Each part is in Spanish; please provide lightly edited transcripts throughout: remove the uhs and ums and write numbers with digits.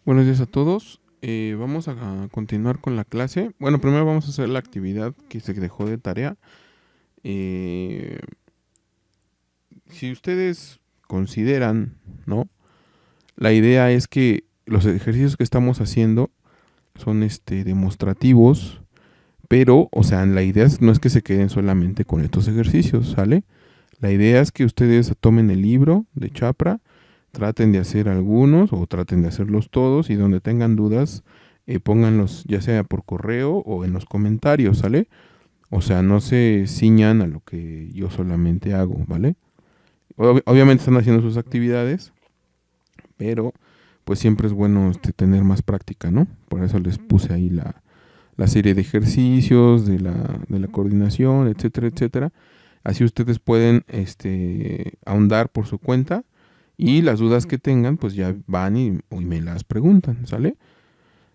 Buenos días a todos. Vamos a continuar con la clase. Bueno, primero vamos a hacer la actividad que se dejó de tarea. Eh, si ustedes consideran, ¿no? La idea es que los ejercicios que estamos haciendo son demostrativos, pero, o sea, la idea no es que se queden solamente con estos ejercicios, ¿sale? La idea es que ustedes tomen el libro de Chapra, traten de hacer algunos o traten de hacerlos todos y donde tengan dudas, pónganlos ya sea por correo o en los comentarios, ¿sale? O sea, no se ciñan a lo que yo solamente hago, ¿vale? Obviamente están haciendo sus actividades, pero pues siempre es bueno tener más práctica, ¿no? Por eso les puse ahí la serie de ejercicios, de la coordinación, etcétera, etcétera. Así ustedes pueden ahondar por su cuenta y las dudas que tengan, pues ya van y me las preguntan, ¿sale?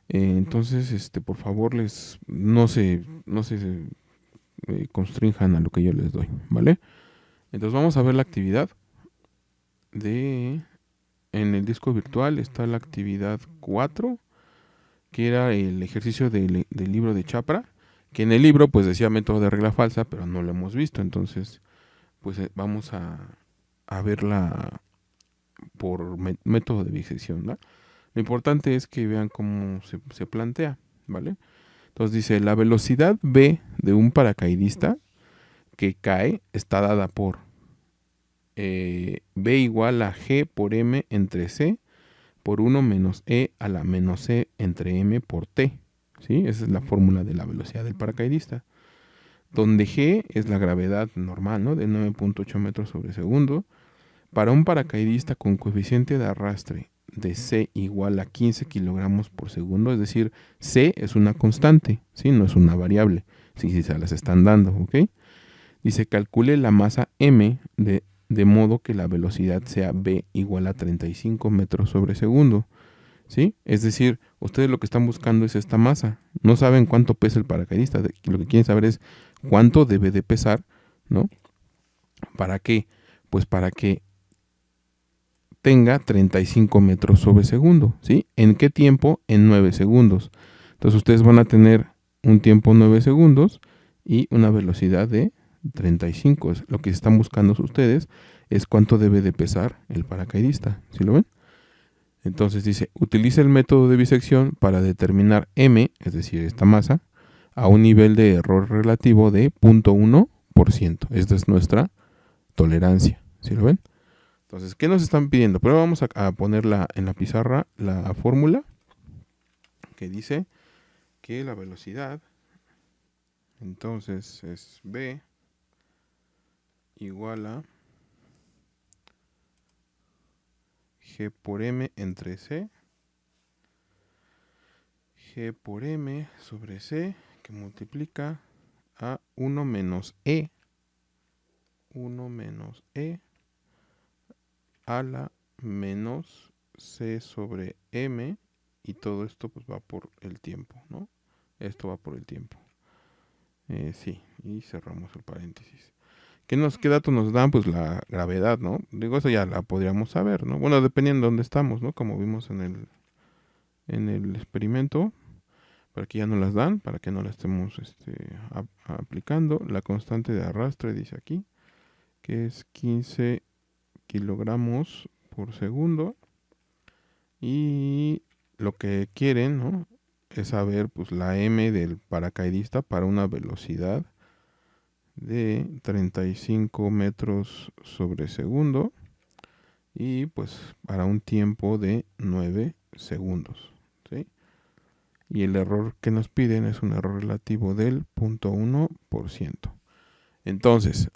Entonces, por favor, no se constrinjan a lo que yo les doy, ¿vale? Entonces vamos a ver la actividad de... En el disco virtual está la actividad 4 que era el ejercicio del libro de Chapra, que en el libro pues decía método de regla falsa, pero no lo hemos visto, entonces pues vamos a verla por método de bisección, ¿no? Lo importante es que vean cómo se plantea, ¿vale? Entonces dice, la velocidad v de un paracaidista que cae está dada por v igual a g por m entre c por 1 menos e a la menos c entre m por t. ¿Sí? Esa es la fórmula de la velocidad del paracaidista. Donde g es la gravedad normal, ¿no? De 9.8 metros sobre segundo. Para un paracaidista con coeficiente de arrastre de c igual a 15 kilogramos por segundo, es decir, c es una constante, ¿sí? No es una variable, si se las están dando, ¿ok? Dice, calcule la masa m de modo que la velocidad sea v igual a 35 metros sobre segundo. ¿Sí? Es decir, ustedes lo que están buscando es esta masa. No saben cuánto pesa el paracaidista. Lo que quieren saber es cuánto debe de pesar, ¿no? ¿Para qué? Pues para que tenga 35 metros sobre segundo, ¿sí? ¿En qué tiempo? En 9 segundos. Entonces ustedes van a tener un tiempo 9 segundos y una velocidad de 35. Lo que están buscando ustedes es cuánto debe de pesar el paracaidista. ¿Sí lo ven? Entonces dice, utiliza el método de bisección para determinar m, es decir, esta masa, a un nivel de error relativo de 0.1%. Esta es nuestra tolerancia. ¿Sí lo ven? Entonces, ¿qué nos están pidiendo? Pero vamos a ponerla en la pizarra, la fórmula que dice que la velocidad, entonces, es v igual a g por m entre c, g por m sobre c, que multiplica a 1 menos e, 1 menos e a la menos c sobre m, y todo esto pues va por el tiempo, ¿no? Esto va por el tiempo. Sí, y cerramos el paréntesis. ¿Qué datos nos dan? Pues la gravedad, ¿no? Digo, eso ya la podríamos saber, ¿no? Bueno, dependiendo de dónde estamos, ¿no? Como vimos en el experimento, pero aquí ya no las dan, para que no la estemos aplicando. La constante de arrastre dice aquí, que es 15 kilogramos por segundo. Y lo que quieren, ¿no? Es saber pues la m del paracaidista para una velocidad de 35 metros sobre segundo y pues para un tiempo de 9 segundos, ¿sí? Y el error que nos piden es un error relativo del 0.1%. Entonces,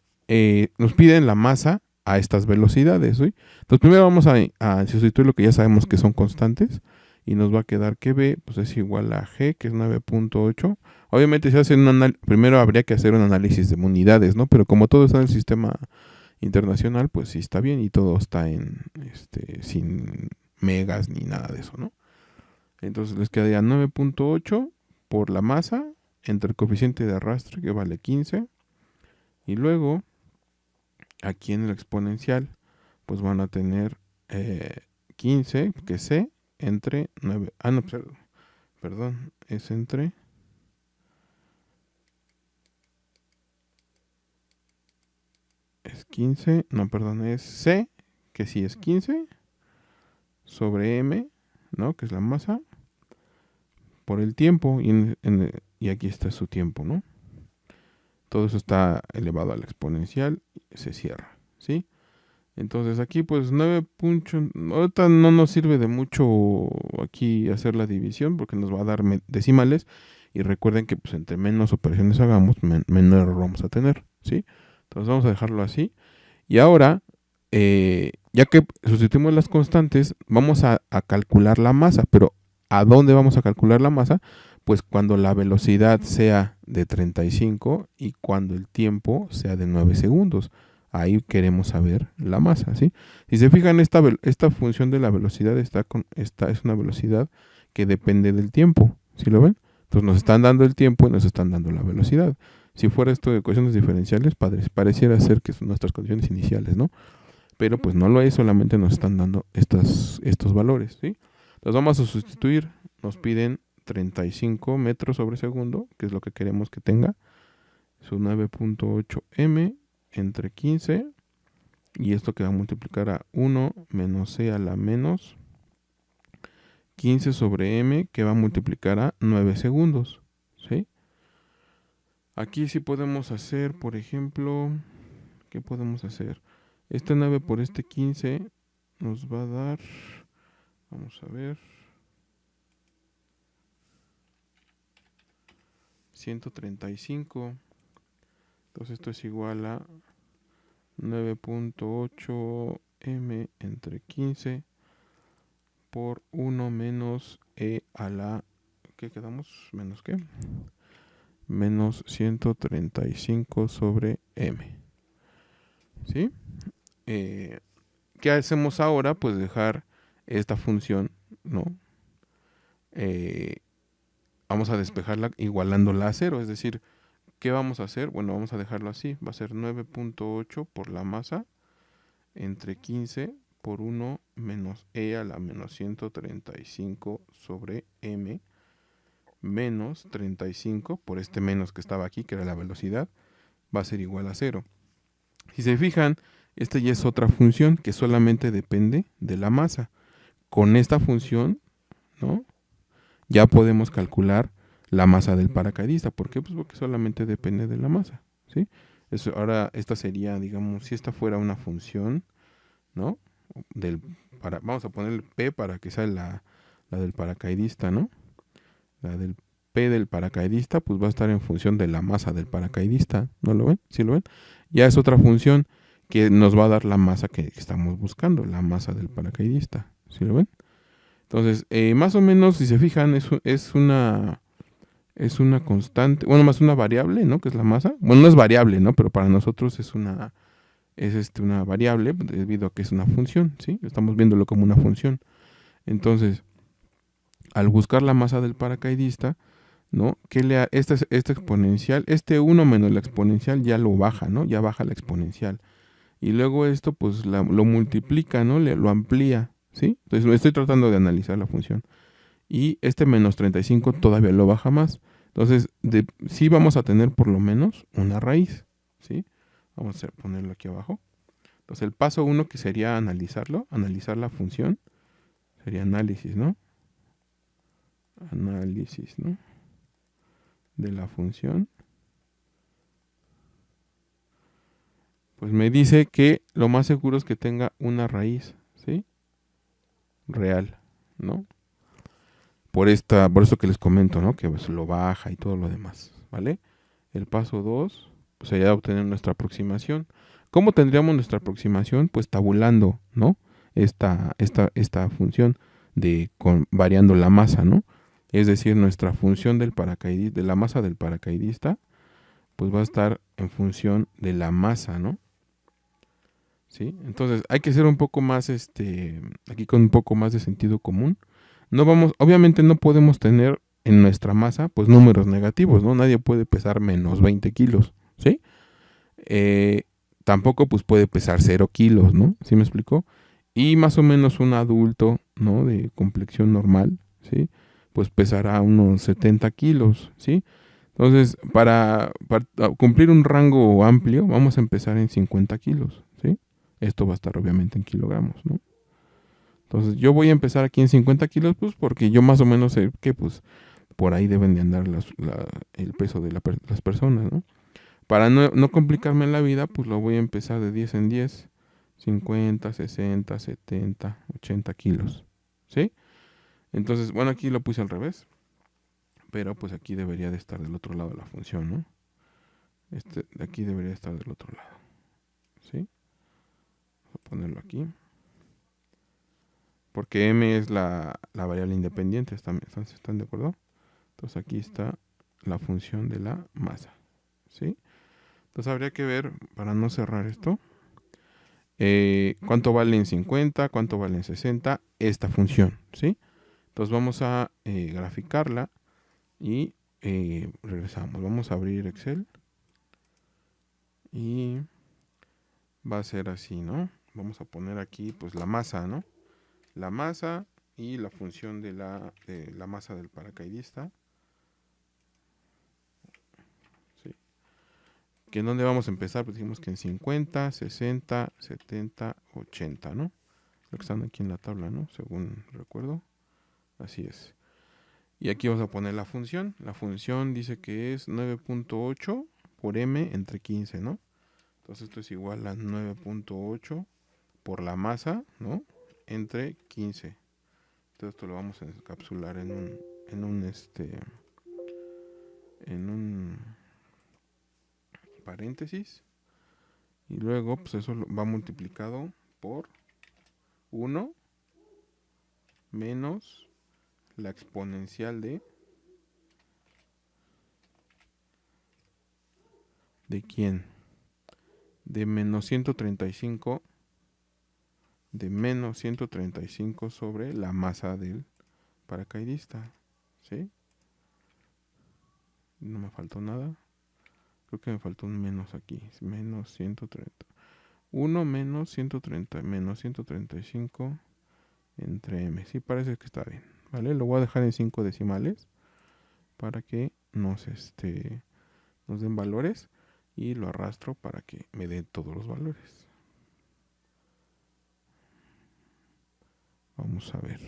nos piden la masa a estas velocidades, ¿sí? Entonces primero vamos a sustituir lo que ya sabemos que son constantes y nos va a quedar que b pues es igual a g, que es 9.8. Obviamente si hacen primero habría que hacer un análisis de unidades, ¿no? Pero como todo está en el sistema internacional, pues sí está bien y todo está sin megas ni nada de eso, ¿no? Entonces les quedaría 9.8 por la masa entre el coeficiente de arrastre, que vale 15, y luego aquí en el exponencial pues van a tener 15, que es c, entre 9, no, perdón, es entre es 15, no, perdón, es C, que sí es 15, sobre M, ¿no? Que es la masa, por el tiempo, y aquí está su tiempo, ¿no? Todo eso está elevado a la exponencial, se cierra, ¿sí? Entonces aquí pues 9 puntos, ahorita no nos sirve de mucho aquí hacer la división porque nos va a dar decimales, y recuerden que pues entre menos operaciones hagamos, menos error vamos a tener, ¿sí? Entonces vamos a dejarlo así. Y ahora, ya que sustituimos las constantes, vamos a calcular la masa, pero ¿a dónde vamos a calcular la masa? Pues cuando la velocidad sea de 35 y cuando el tiempo sea de 9 segundos. Ahí queremos saber la masa, ¿sí? Si se fijan, esta función de la velocidad es una velocidad que depende del tiempo, ¿sí lo ven? Entonces nos están dando el tiempo y nos están dando la velocidad. Si fuera esto de ecuaciones diferenciales, pareciera ser que son nuestras condiciones iniciales, ¿no? Pero pues no lo es, solamente nos están dando estos valores, ¿sí? Entonces vamos a sustituir, nos piden 35 metros sobre segundo, que es lo que queremos que tenga, su 9.8 m entre 15, y esto que va a multiplicar a 1 menos c a la menos 15 sobre m, que va a multiplicar a 9 segundos, ¿sí? Aquí sí podemos hacer, por ejemplo, ¿qué podemos hacer? Este 9 por este 15 nos va a dar, vamos a ver, 135. Entonces esto es igual a 9.8 m entre 15 por 1 menos e a la, ¿qué quedamos? ¿Menos qué? Menos 135 sobre m. ¿Sí? ¿Qué hacemos ahora? Pues dejar esta función, ¿no? Vamos a despejarla igualándola a 0, es decir, ¿qué vamos a hacer? Bueno, vamos a dejarlo así, va a ser 9.8 por la masa entre 15 por 1 menos e a la menos 135 sobre m menos 35 por este menos que estaba aquí, que era la velocidad, va a ser igual a 0. Si se fijan, esta ya es otra función que solamente depende de la masa. Con esta función, ¿no?, ya podemos calcular la masa del paracaidista. ¿Por qué? Pues porque solamente depende de la masa, ¿sí? Eso, ahora, esta sería, digamos, si esta fuera una función, ¿no? Vamos a poner P para que sea la del paracaidista, ¿no? La del P del paracaidista, pues va a estar en función de la masa del paracaidista. ¿No lo ven? ¿Sí lo ven? Ya es otra función que nos va a dar la masa que estamos buscando, la masa del paracaidista. ¿Sí lo ven? Entonces, más o menos, si se fijan, es una constante, bueno, más una variable, ¿no? Que es la masa. Bueno, no es variable, ¿no? Pero para nosotros es una variable debido a que es una función, ¿sí? Estamos viéndolo como una función. Entonces, al buscar la masa del paracaidista, ¿no? Esta exponencial, este 1 menos la exponencial ya lo baja, ¿no? Ya baja la exponencial. Y luego esto, pues, lo multiplica, ¿no? Lo amplía, ¿sí? Entonces, estoy tratando de analizar la función. Y este menos 35 todavía lo baja más. Entonces, sí vamos a tener por lo menos una raíz, ¿sí? Vamos a ponerlo aquí abajo. Entonces, el paso 1, que sería analizar la función, sería análisis, ¿no? Análisis, ¿no?, de la función. Pues me dice que lo más seguro es que tenga una raíz, ¿sí? Real, ¿no? Por eso que les comento, ¿no? Que pues lo baja y todo lo demás, ¿vale? El paso 2, pues sería obtener nuestra aproximación. ¿Cómo tendríamos nuestra aproximación? Pues tabulando, ¿no? Esta función variando la masa, ¿no? Es decir, nuestra función del paracaidista, de la masa del paracaidista, pues va a estar en función de la masa, ¿no? ¿Sí? Entonces hay que ser un poco más, aquí con un poco más de sentido común. Obviamente no podemos tener en nuestra masa, pues, números negativos, ¿no? Nadie puede pesar menos 20 kilos, ¿sí? Tampoco, pues, puede pesar 0 kilos, ¿no? ¿Sí me explicó? Y más o menos un adulto, ¿no? De complexión normal, ¿sí? Pues pesará unos 70 kilos, ¿sí? Entonces, para cumplir un rango amplio, vamos a empezar en 50 kilos, ¿sí? Esto va a estar obviamente en kilogramos, ¿no? Entonces, yo voy a empezar aquí en 50 kilos, pues porque yo más o menos sé que, pues, por ahí deben de andar el peso de las personas, ¿no? Para no complicarme la vida, pues lo voy a empezar de 10 en 10, 50, 60, 70, 80 kilos, ¿sí? Entonces, bueno, aquí lo puse al revés, pero pues aquí debería de estar del otro lado la función, ¿no? Este de aquí debería estar del otro lado, ¿sí? Voy a ponerlo aquí. Porque m es la variable independiente, ¿están de acuerdo? Entonces aquí está la función de la masa, ¿sí? Entonces habría que ver, para no cerrar esto, cuánto vale en 50, cuánto vale en 60 esta función, ¿sí? Entonces vamos a graficarla y regresamos. Vamos a abrir Excel y va a ser así, ¿no? Vamos a poner aquí pues la masa, ¿no? La masa y la función de la masa del paracaidista. ¿Sí? ¿Que en dónde vamos a empezar? Pues dijimos que en 50, 60, 70, 80, ¿no? Lo que están aquí en la tabla, ¿no? Según recuerdo. Así es. Y aquí vamos a poner la función. La función dice que es 9.8 por m entre 15, ¿no? Entonces esto es igual a 9.8 por la masa, ¿no? Entre 15. Entonces esto lo vamos a encapsular en un paréntesis. Y luego, pues eso va multiplicado por 1 menos la exponencial ¿de quién? De menos 135, de menos 135 sobre la masa del paracaidista, ¿sí? No me faltó nada. Creo que me faltó un menos aquí. Menos 130. 1 menos 130, menos 135 entre m. Sí, parece que está bien, ¿vale? Lo voy a dejar en 5 decimales para que nos den valores. Y lo arrastro para que me dé todos los valores. Vamos a ver.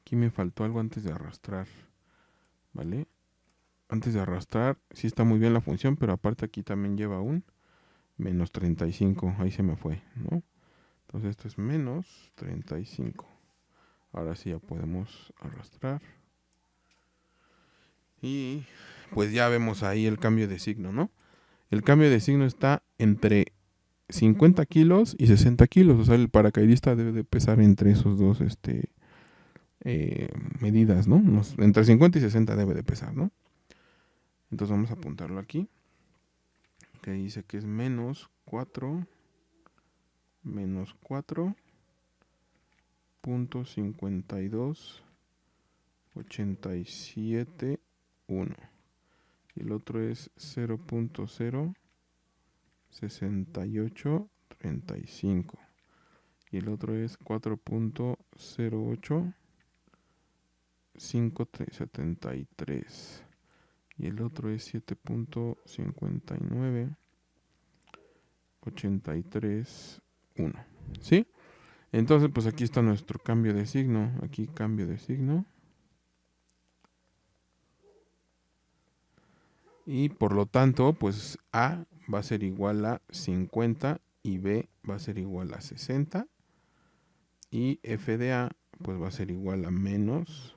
Aquí me faltó algo antes de arrastrar, ¿vale? Antes de arrastrar, sí está muy bien la función, pero aparte aquí también lleva un menos 35. Ahí se me fue, ¿no? Entonces esto es menos 35. Ahora sí ya podemos arrastrar. Y pues ya vemos ahí el cambio de signo, ¿no? El cambio de signo está entre 50 kilos y 60 kilos. O sea, el paracaidista debe de pesar entre esos dos medidas, ¿no? Entre 50 y 60 debe de pesar, ¿no? Entonces vamos a apuntarlo aquí. Que dice que es menos 4.5287.1. Y el otro es 0.06835. Y el otro es 4.08573. Y el otro es 7.5983.1. ¿Sí? Entonces, pues aquí está nuestro cambio de signo. Aquí cambio de signo. Y por lo tanto, pues A va a ser igual a 50 y B va a ser igual a 60. Y F de A pues va a ser igual a menos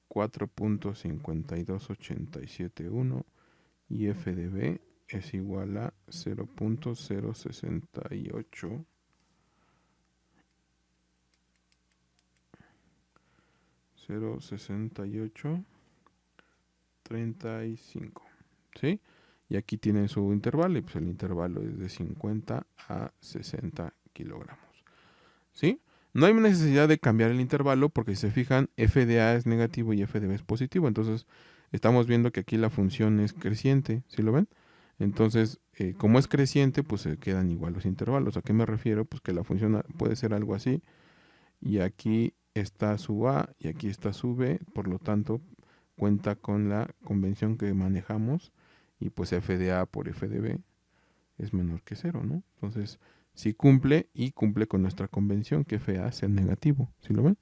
4.52871 y F de B es igual a 0.068 35, ¿sí? Y aquí tienen su intervalo y pues el intervalo es de 50 a 60 kilogramos, ¿sí? No hay necesidad de cambiar el intervalo porque si se fijan, f de a es negativo y f de b es positivo. Entonces estamos viendo que aquí la función es creciente, ¿sí lo ven? Entonces, como es creciente, pues se quedan igual los intervalos. ¿A qué me refiero? Pues que la función puede ser algo así. Y aquí está su A y aquí está su B. Por lo tanto, cuenta con la convención que manejamos. Y pues f de A por f de B es menor que 0, ¿no? Entonces, sí cumple y cumple con nuestra convención que FA sea negativo. ¿Sí lo ven?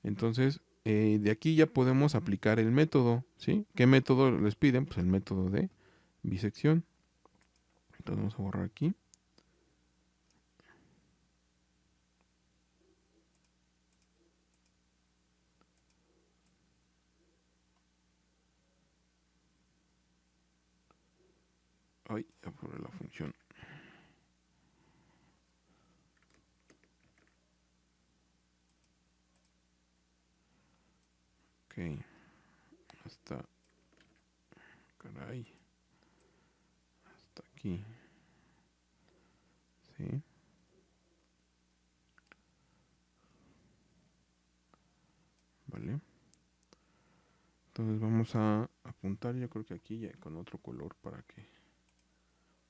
Entonces, de aquí ya podemos aplicar el método, ¿sí? ¿Qué método les piden? Pues el método de bisección. Entonces vamos a borrar aquí. Ay, ya borré la función. Ok. Hasta... Caray. Hasta aquí. ¿Sí? Vale. Entonces vamos a apuntar, yo creo que aquí ya con otro color para que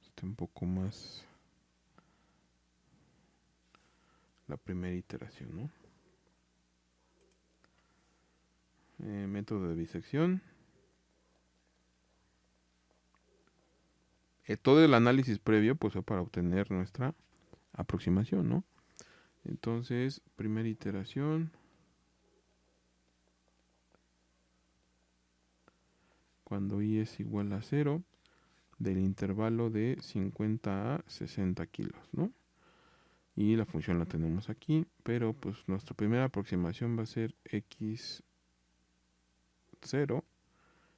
esté un poco más la primera iteración, ¿no? Método de bisección. Todo el análisis previo pues fue para obtener nuestra aproximación, ¿no? Entonces, primera iteración. Cuando i es igual a 0, del intervalo de 50 a 60 kilos, ¿no? Y la función la tenemos aquí, pero pues nuestra primera aproximación va a ser x0,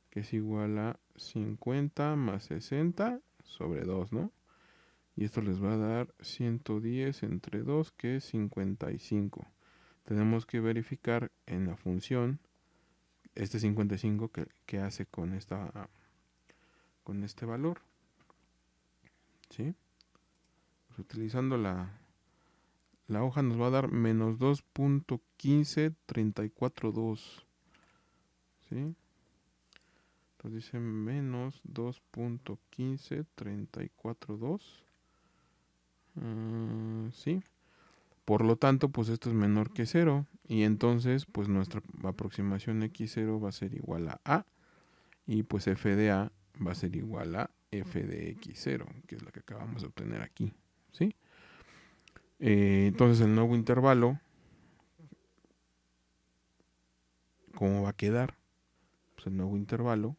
que es igual a 50 más 60 sobre 2, ¿no? Y esto les va a dar 110 entre 2, que es 55. Tenemos que verificar en la función este 55 que hace con este valor, ¿sí? Pues utilizando la hoja nos va a dar menos 2.15342, ¿sí? Entonces dice menos 2.15342, ¿sí? Por lo tanto, pues esto es menor que 0. Y entonces, pues nuestra aproximación x0 va a ser igual a A. Y pues f de A va a ser igual a f de x0, que es la que acabamos de obtener aquí, ¿sí? Entonces el nuevo intervalo, ¿cómo va a quedar? Pues el nuevo intervalo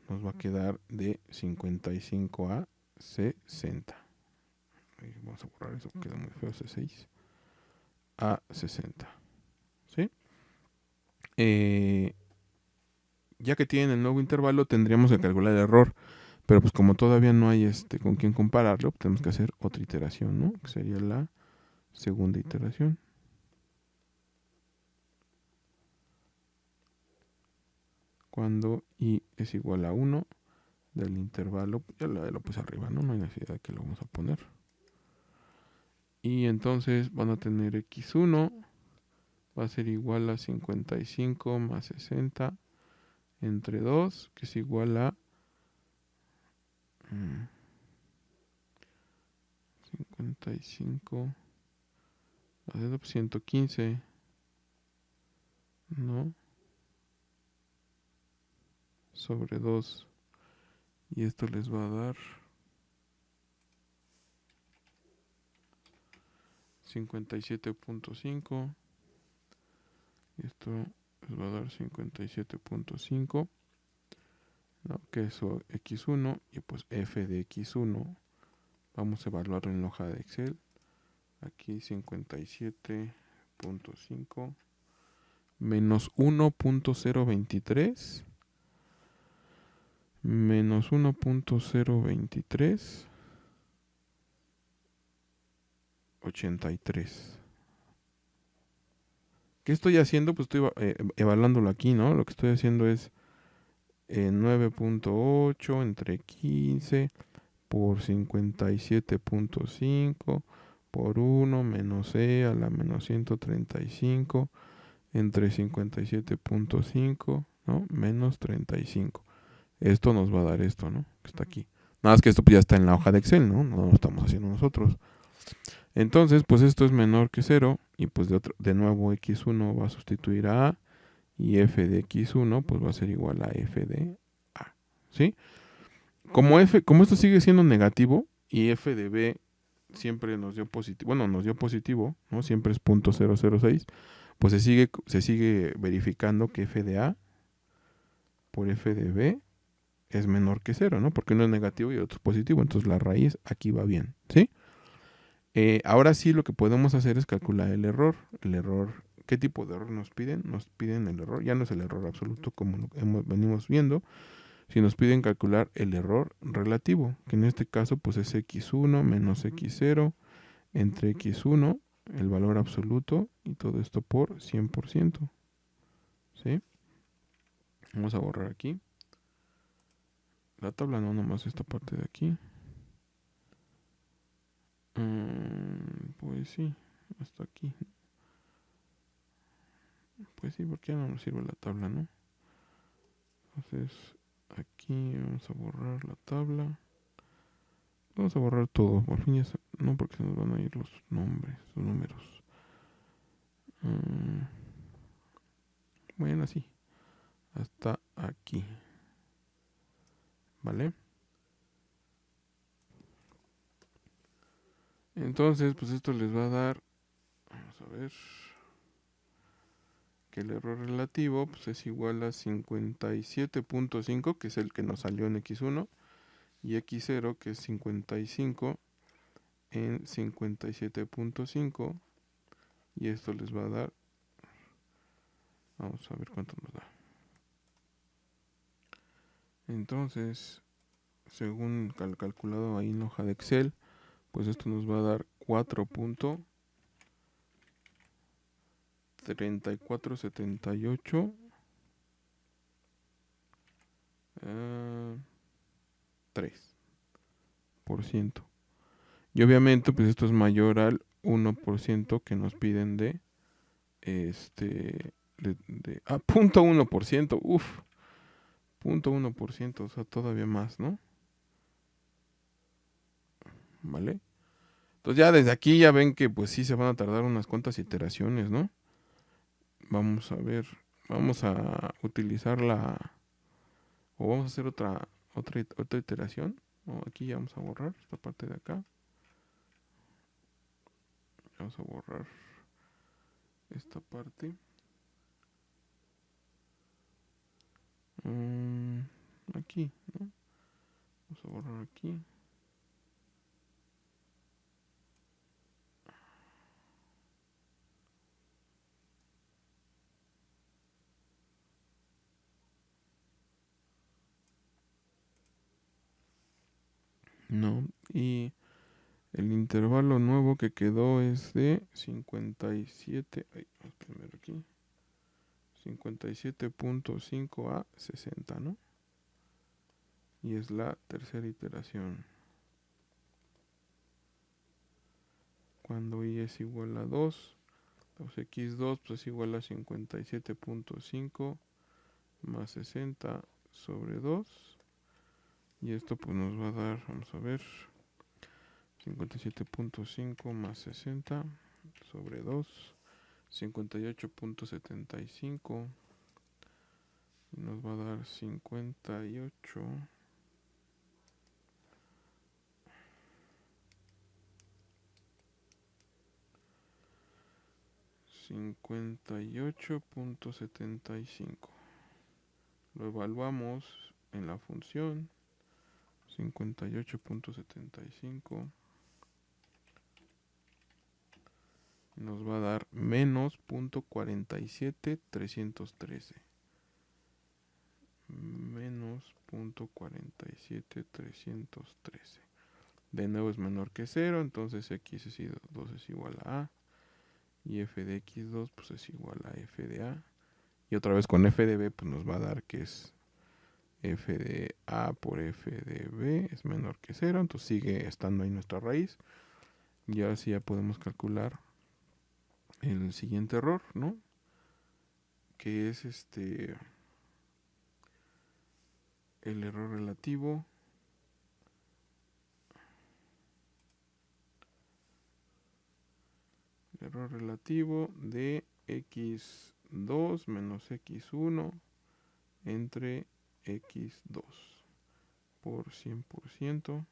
nos va a quedar de 55 a 60. Vamos a borrar eso, queda muy feo, C6 a 60, ¿sí? Ya que tienen el nuevo intervalo, tendríamos que calcular el error. Pero pues como todavía no hay con quién compararlo, pues tenemos que hacer otra iteración, ¿no? Que sería la segunda iteración. Cuando i es igual a 1 del intervalo, ya lo puse arriba, ¿no? No hay necesidad de que lo vamos a poner. Y entonces van a tener x1, va a ser igual a 55 más 60 entre 2, que es igual a 55, haciendo 115, ¿no? Sobre 2. Y esto les va a dar 57.5. Y esto les va a dar 57.5. ¿no? Que es x1. Y pues f de x1. Vamos a evaluarlo en la hoja de Excel. Aquí 57.5 menos 1.023 menos 1.023 83. ¿Qué estoy haciendo? Pues estoy evaluándolo aquí, ¿no? Lo que estoy haciendo es 9.8 entre 15 por 57.5 por 1 menos e a la menos 135 entre 57.5, ¿no? Menos 35. Esto nos va a dar esto, ¿no? Que está aquí. Nada más que esto pues ya está en la hoja de Excel, ¿no? No lo estamos haciendo nosotros. Entonces, pues esto es menor que 0 y pues de nuevo x1 va a sustituir a A y f de x1 pues va a ser igual a f de A, ¿sí? Como esto sigue siendo negativo y f de b siempre nos dio positivo, bueno, nos dio positivo, ¿no? Siempre es 0.006, pues se sigue verificando que f de A por f de b es menor que 0, ¿no? Porque uno es negativo y el otro es positivo, entonces la raíz aquí va bien, ¿sí? Ahora sí lo que podemos hacer es calcular el error. El error, ¿qué tipo de error nos piden? Nos piden el error, ya no es el error absoluto como venimos viendo, si nos piden calcular el error relativo, que en este caso pues es x1 menos x0 entre x1, el valor absoluto, y todo esto por 100%, ¿sí? Vamos a borrar aquí. La tabla no, nomás esta parte de aquí. Pues sí, hasta aquí. Pues sí, porque ya no nos sirve la tabla, ¿no? Entonces, aquí vamos a borrar la tabla. Vamos a borrar todo. Al fin no, porque se nos van a ir los nombres, los números. Bueno, así. Hasta aquí. ¿Vale? Entonces, pues esto les va a dar. Vamos a ver. Que el error relativo pues, es igual a 57.5, que es el que nos salió en x1. Y x0, que es 55 en 57.5. Y esto les va a dar. Vamos a ver cuánto nos da. Entonces, según calculado ahí en la hoja de Excel, pues esto nos va a dar 4.3478 3%. Y obviamente, pues esto es mayor al 1% que nos piden de 0.1%, uff, 0.1%, o sea, todavía más, ¿no? ¿Vale? Entonces ya desde aquí ya ven que pues sí se van a tardar unas cuantas iteraciones, ¿no? Vamos a ver, vamos a utilizar o vamos a hacer otra iteración. O aquí ya vamos a borrar esta parte de acá. Vamos a borrar esta parte. Aquí, ¿no? Vamos a borrar aquí. No, y el intervalo nuevo que quedó es de 57. Ay, vamos a poner aquí. 57.5 a 60, ¿no? Y es la tercera iteración. Cuando y es igual a 2, pues x2 pues es igual a 57.5 más 60 sobre 2. Y esto pues nos va a dar, vamos a ver, 57.5 más 60 sobre 2, 58.75. Y nos va a dar 58. 58.75. Lo evaluamos en la función 58.75. Nos va a dar menos 0.47313. Menos 0.47313. De nuevo es menor que 0, entonces x2 es igual a A. Y f de x2 pues es igual a f de A. Y otra vez con f de b pues nos va a dar que es f de A por f de B es menor que 0, entonces sigue estando ahí nuestra raíz. Y ahora sí ya podemos calcular el siguiente error, ¿no? Que es el error relativo El error relativo de x2 menos x1 entre x2 por 100%.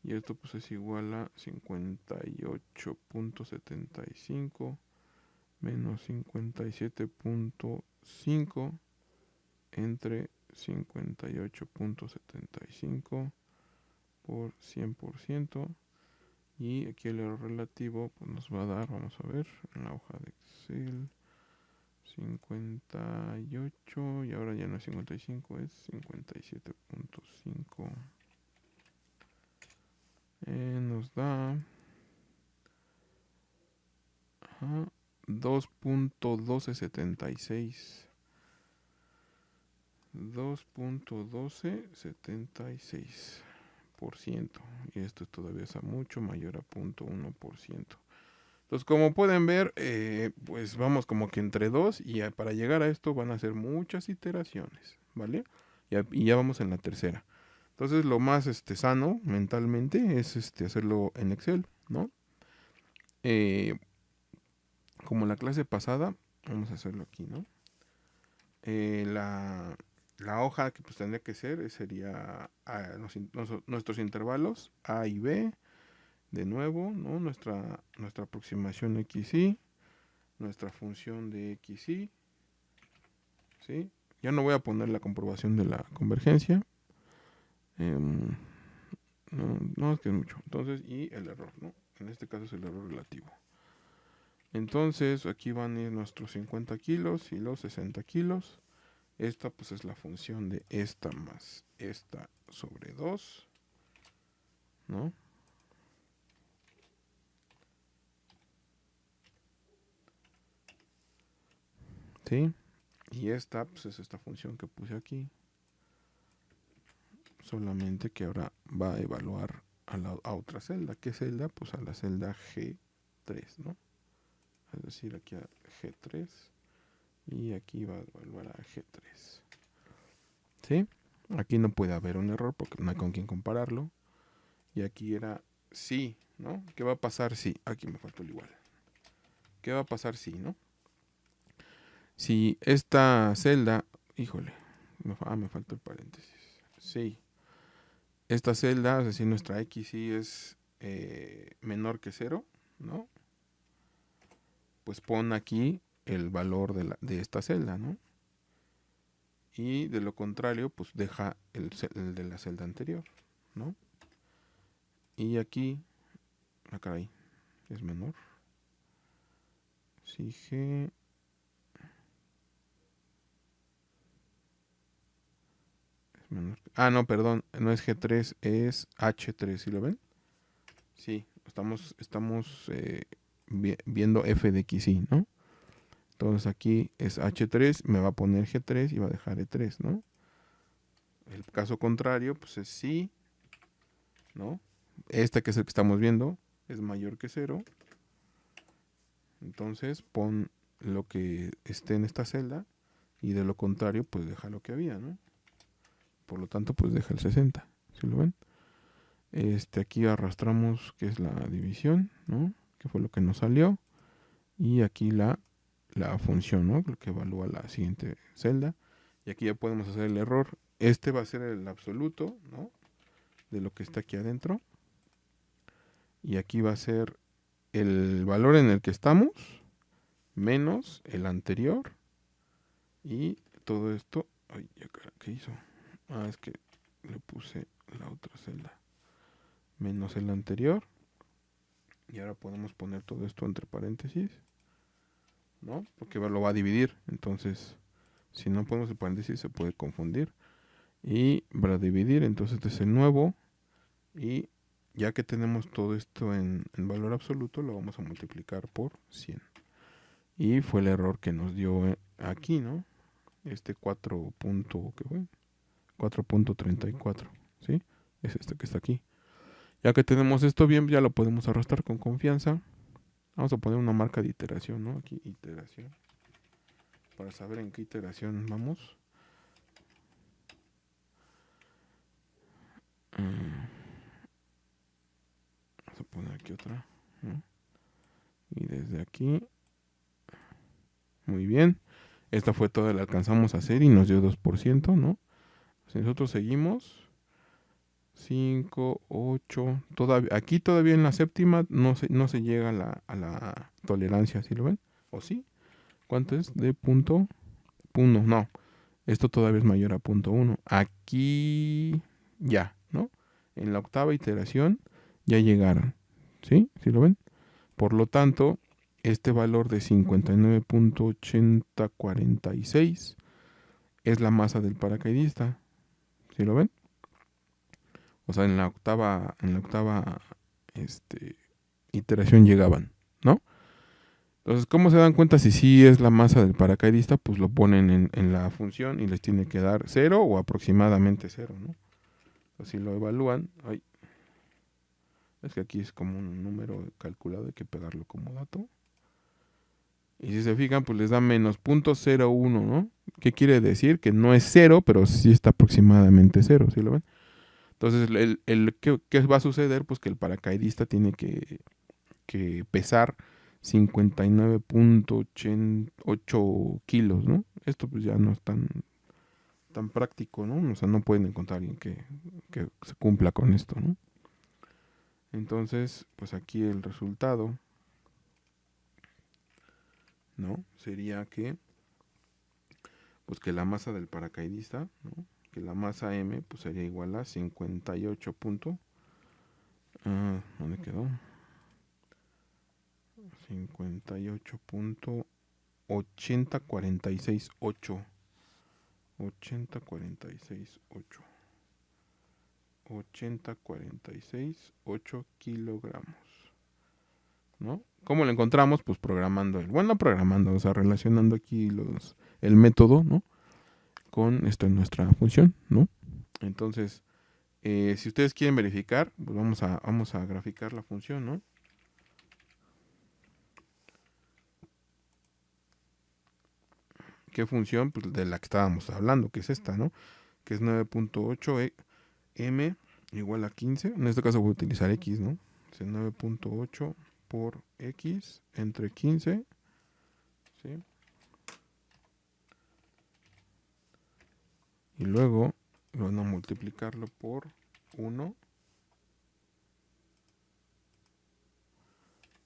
Y esto pues es igual a 58.75 menos 57.5 entre 58.75 por 100%. Y aquí el error relativo pues nos va a dar, vamos a ver, en la hoja de Excel, 58, y ahora ya no es 55, es 57.5. Nos da 2.1276. 2.1276%. Y esto todavía es mucho mayor a 0.1%. Entonces, como pueden ver, pues vamos como que entre 2, y para llegar a esto van a ser muchas iteraciones, ¿vale? Y ya vamos en la tercera. Entonces, lo más sano mentalmente es hacerlo en Excel, ¿no? Como la clase pasada, vamos a hacerlo aquí, ¿no? La hoja que pues tendría que ser sería nuestros intervalos A y B, de nuevo, ¿no? Nuestra aproximación XY, nuestra función de XY, ¿sí? Ya no voy a poner la comprobación de la convergencia. No, es que es mucho. Entonces, y el error, ¿no? En este caso es el error relativo. Entonces, aquí van a ir nuestros 50 kilos y los 60 kilos. Esta pues es la función de esta más esta sobre 2, ¿no? ¿Sí? Y esta pues es esta función que puse aquí. Solamente que ahora va a evaluar a otra celda. ¿Qué celda? Pues a la celda G3, ¿no? Es decir, aquí a G3 y aquí va a evaluar a G3. ¿Sí? Aquí no puede haber un error porque no hay con quién compararlo. Y aquí era sí, ¿no? ¿Qué va a pasar si? Aquí me faltó el igual. ¿Qué va a pasar si, no? Si esta celda, híjole, me faltó el paréntesis. Sí, esta celda, es decir, nuestra XY es menor que 0, ¿no? Pues pon aquí el valor de esta celda, ¿no? Y de lo contrario, pues deja el de la celda anterior, ¿no? Y aquí, caray, es menor. Si G es menor. No, perdón, no es G3, es H3, ¿sí lo ven? Sí, estamos viendo f de XY, ¿no? Entonces aquí es H3, me va a poner G3 y va a dejar E3, ¿no? El caso contrario, pues es sí, ¿no? Este que es el que estamos viendo es mayor que 0. Entonces pon lo que esté en esta celda y de lo contrario, pues deja lo que había, ¿no? Por lo tanto, pues deja el 60, ¿sí lo ven? Aquí arrastramos que es la división, ¿no? Que fue lo que nos salió. Y aquí la función, ¿no? Lo que evalúa la siguiente celda. Y aquí ya podemos hacer el error. Este va a ser el absoluto, ¿no? De lo que está aquí adentro. Y aquí va a ser el valor en el que estamos menos el anterior. Y todo esto... Ay, ¿qué hizo? Es que le puse la otra celda. Menos el anterior. Y ahora podemos poner todo esto entre paréntesis, ¿no? Porque lo va a dividir. Entonces, si no ponemos el paréntesis, se puede confundir. Y para dividir, entonces este es el nuevo. Y ya que tenemos todo esto en valor absoluto, lo vamos a multiplicar por 100. Y fue el error que nos dio aquí, ¿no? 4.34, ¿sí? Es este que está aquí. Ya que tenemos esto bien, ya lo podemos arrastrar con confianza. Vamos a poner una marca de iteración, ¿no? Aquí, iteración. Para saber en qué iteración vamos. Vamos a poner aquí otra, ¿no? Y desde aquí, muy bien. Esta fue toda, la alcanzamos a hacer y nos dio 2%, ¿no? Si nosotros seguimos, 5, 8, aquí todavía en la séptima no se llega a la tolerancia, ¿sí lo ven? ¿O sí? ¿Cuánto es? De punto 1, no. Esto todavía es mayor a punto 1. Aquí ya, ¿no? En la octava iteración ya llegaron, ¿sí? ¿Sí lo ven? Por lo tanto, este valor de 59.8046 es la masa del paracaidista. ¿Sí lo ven? O sea, en la octava iteración llegaban, ¿no? Entonces, ¿cómo se dan cuenta si sí es la masa del paracaidista? Pues lo ponen en la función y les tiene que dar 0 o aproximadamente 0, ¿no? Entonces, si lo evalúan, es que aquí es como un número calculado, hay que pegarlo como dato. Y si se fijan, pues les da menos 0.01, ¿no? ¿Qué quiere decir? Que no es 0, pero sí está aproximadamente 0, ¿sí lo ven? Entonces, ¿qué va a suceder? Pues que el paracaidista tiene que pesar 59.8 kilos, ¿no? Esto pues ya no es tan práctico, ¿no? O sea, no pueden encontrar a alguien que se cumpla con esto, ¿no? Entonces, pues aquí el resultado, ¿no? Sería pues que la masa del paracaidista, ¿no? Que la masa M, pues sería igual a 58 ¿dónde quedó? 58.80468. 80468. 80468 kilogramos, ¿no? ¿Cómo lo encontramos? Pues programando o sea, relacionando aquí el método, ¿no? Con esto en nuestra función, ¿no? Entonces, si ustedes quieren verificar, pues vamos a graficar la función, ¿no? ¿Qué función? Pues de la que estábamos hablando, que es esta, ¿no? Que es 9.8 m igual a 15. En este caso voy a utilizar x, ¿no? Es 9.8 por x entre 15, ¿sí? Y luego van a multiplicarlo por 1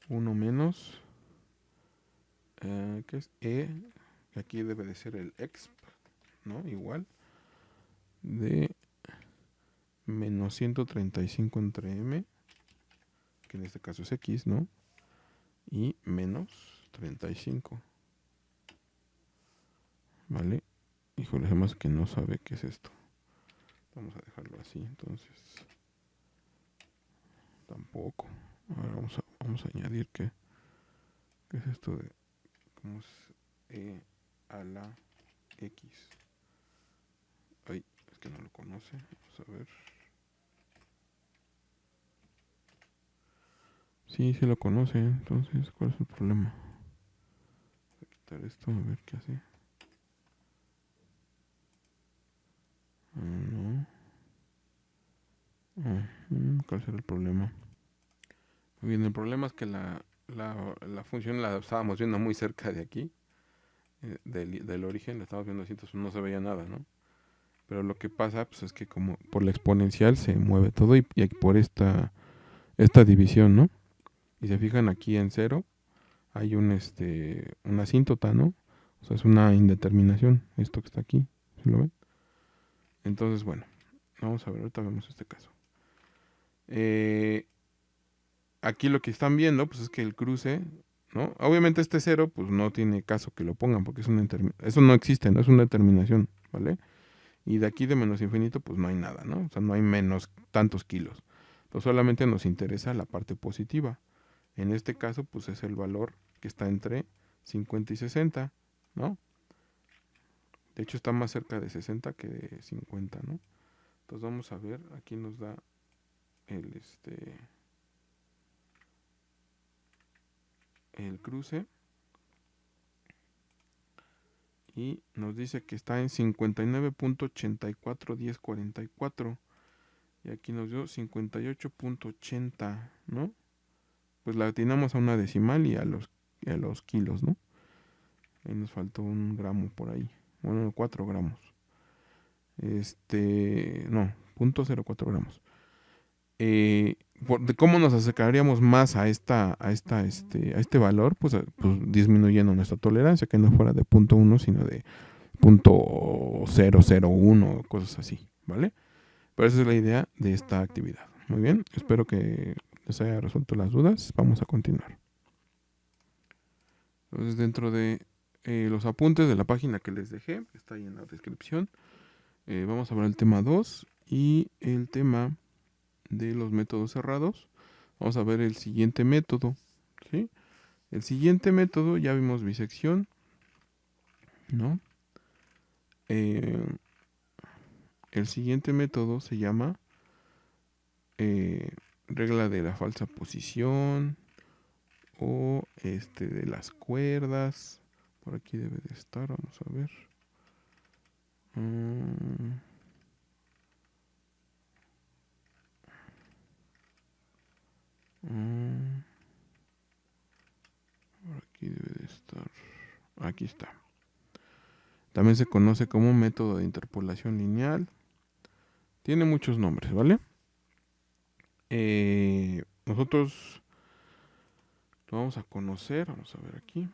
menos, ¿qué es? Que aquí debe de ser el exp, ¿no? Igual, de menos 135 entre m, que en este caso es x, ¿no? Y menos 35, ¿vale? Híjole, además que no sabe qué es esto. Vamos a dejarlo así, entonces. Tampoco. Ahora vamos a añadir que es esto de cómo es a la x. Ay, es que no lo conoce. Vamos a ver. Sí lo conoce. Entonces, ¿cuál es el problema? Voy a quitar esto, a ver qué hace. No. ¿Cuál será el problema? Muy bien, el problema es que la función la estábamos viendo muy cerca de aquí. Del origen, la estábamos viendo así, entonces no se veía nada, ¿no? Pero lo que pasa pues, es que como por la exponencial se mueve todo y por esta división, ¿no? Y se fijan aquí en 0 hay una asíntota, ¿no? O sea, es una indeterminación, esto que está aquí, ¿sí lo ven? Entonces, bueno, vamos a ver, ahorita vemos este caso. Aquí lo que están viendo, pues es que el cruce, ¿no? Obviamente este 0, pues no tiene caso que lo pongan, porque eso no existe, no es una determinación, ¿vale? Y de aquí de menos infinito, pues no hay nada, ¿no? O sea, no hay menos tantos kilos. Entonces solamente nos interesa la parte positiva. En este caso, pues es el valor que está entre 50 y 60, ¿no? De hecho, está más cerca de 60 que de 50, ¿no? Entonces vamos a ver, aquí nos da el cruce y nos dice que está en 59.841044 y aquí nos dio 58.80, ¿no? pues la atinamos a una decimal y a los kilos, ¿no? Ahí nos faltó 1 gramo por ahí. Bueno, 4 gramos. No, 0.04 gramos. De cómo nos acercaríamos más a este valor, pues disminuyendo nuestra tolerancia, que no fuera de 0.1, sino de 0.001, cosas así, ¿vale? Pero esa es la idea de esta actividad. Muy bien, espero que les haya resuelto las dudas. Vamos a continuar. Entonces, dentro de los apuntes de la página que les dejé, está ahí en la descripción, vamos a ver el tema 2 y el tema de los métodos cerrados. Vamos a ver el siguiente método, ¿sí? El siguiente método, ya vimos bisección, ¿no? El siguiente método se llama regla de la falsa posición o de las cuerdas. Por aquí debe de estar, vamos a ver. Por aquí debe de estar. Aquí está. También se conoce como método de interpolación lineal. Tiene muchos nombres, ¿vale? Nosotros lo vamos a conocer. Vamos a ver aquí.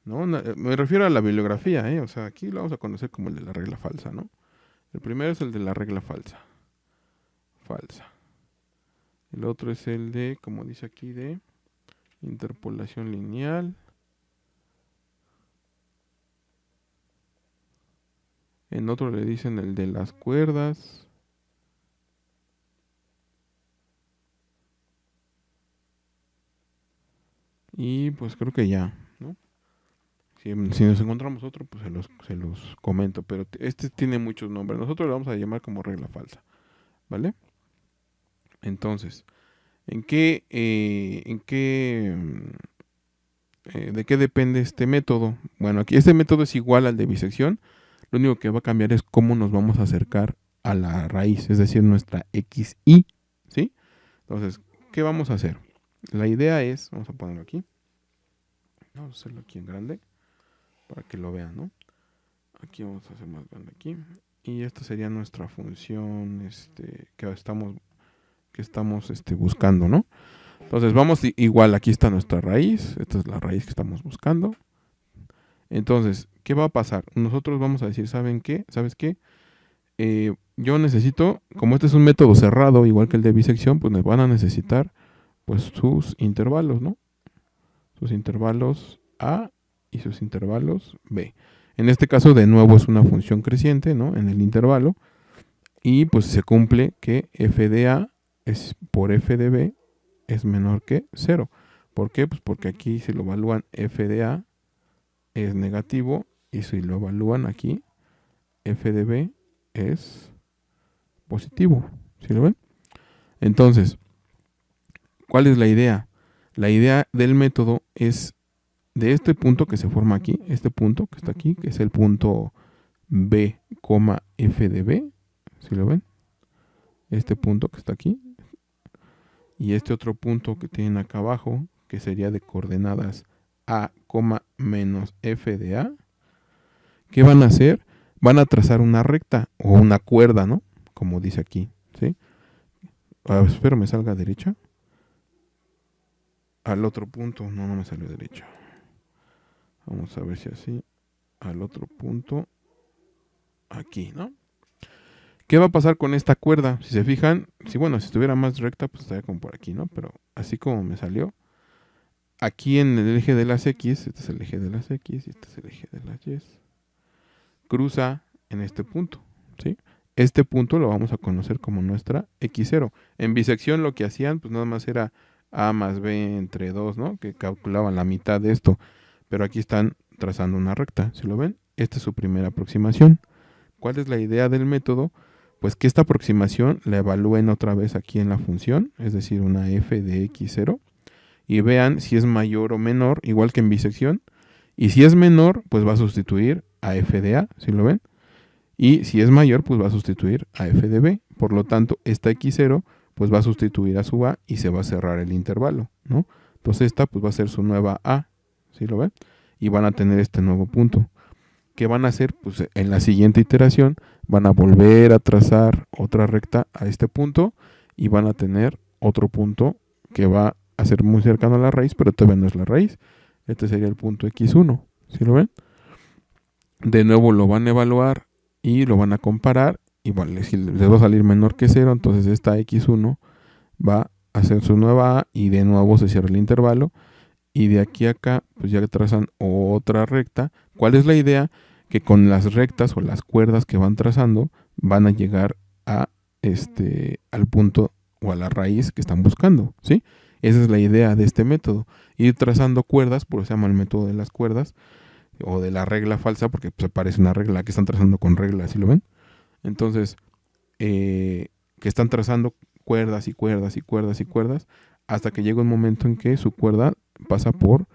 No, me refiero a la bibliografía, o sea, aquí lo vamos a conocer como el de la regla falsa, ¿no? El primero es el de la regla falsa. El otro es el de, como dice aquí, de interpolación lineal. En otro le dicen el de las cuerdas. Y pues creo que ya, ¿no? Si nos encontramos otro, pues se los comento. Pero este tiene muchos nombres. Nosotros lo vamos a llamar como regla falsa, ¿vale? Entonces, ¿de qué depende este método? Bueno, aquí este método es igual al de bisección. Lo único que va a cambiar es cómo nos vamos a acercar a la raíz, es decir, nuestra xy, ¿sí? Entonces, ¿qué vamos a hacer? La idea es, vamos a ponerlo aquí. Vamos a hacerlo aquí en grande para que lo vean, ¿no? Aquí vamos a hacer más grande aquí. Y esta sería nuestra función que estamos buscando, ¿no? Entonces vamos igual, aquí está nuestra raíz. Esta es la raíz que estamos buscando. Entonces, ¿qué va a pasar? Nosotros vamos a decir, ¿saben qué? ¿Sabes qué? Yo necesito, como este es un método cerrado, igual que el de bisección, pues me van a necesitar pues sus intervalos, ¿no? Sus intervalos A y sus intervalos B. En este caso, de nuevo, es una función creciente, ¿no? En el intervalo. Y pues se cumple que f de A es por f de B es menor que 0. ¿Por qué? Pues porque aquí si lo evalúan f de A es negativo y si lo evalúan aquí f de B es positivo. ¿Sí lo ven? Entonces, ¿cuál es la idea? La idea del método es de este punto que se forma aquí, este punto que está aquí, que es el punto B, f de B, ¿sí lo ven? Este punto que está aquí, y este otro punto que tienen acá abajo, que sería de coordenadas A, menos f de A, ¿qué van a hacer? Van a trazar una recta o una cuerda, ¿no? Como dice aquí, ¿sí? Espero me salga derecha. Al otro punto, no me salió derecha. Vamos a ver si así. Al otro punto, aquí, ¿no? ¿Qué va a pasar con esta cuerda? Si se fijan, si estuviera más recta, pues estaría como por aquí, ¿no? Pero así como me salió, aquí en el eje de las X, este es el eje de las X y este es el eje de las Y, cruza en este punto, ¿sí? Este punto lo vamos a conocer como nuestra X0. En bisección lo que hacían, pues nada más era A más B entre 2, ¿no? Que calculaban la mitad de esto. Pero aquí están trazando una recta, ¿sí lo ven? Esta es su primera aproximación. ¿Cuál es la idea del método? Pues que esta aproximación la evalúen otra vez aquí en la función, es decir, una f de x0, y vean si es mayor o menor, igual que en bisección, y si es menor, pues va a sustituir a f de a, ¿sí lo ven? Y si es mayor, pues va a sustituir a f de b. Por lo tanto, esta x0 pues va a sustituir a su A y se va a cerrar el intervalo, ¿no? Entonces esta pues va a ser su nueva A, ¿sí lo ven? Y van a tener este nuevo punto. ¿Qué van a hacer? Pues en la siguiente iteración van a volver a trazar otra recta a este punto y van a tener otro punto que va a ser muy cercano a la raíz, pero todavía no es la raíz. Este sería el punto x1, ¿sí lo ven? De nuevo lo van a evaluar y lo van a comparar. Y bueno, si les va a salir menor que 0, entonces esta x1 va a hacer su nueva A y de nuevo se cierra el intervalo. Y de aquí a acá, pues ya trazan otra recta. ¿Cuál es la idea? Que con las rectas o las cuerdas que van trazando, van a llegar a al punto o a la raíz que están buscando, ¿sí? Esa es la idea de este método. Ir trazando cuerdas, por eso se llama el método de las cuerdas, o de la regla falsa, porque pues, parece una regla que están trazando con reglas, ¿sí lo ven? Entonces, que están trazando cuerdas y cuerdas y cuerdas y cuerdas, hasta que llega un momento en que su cuerda pasa por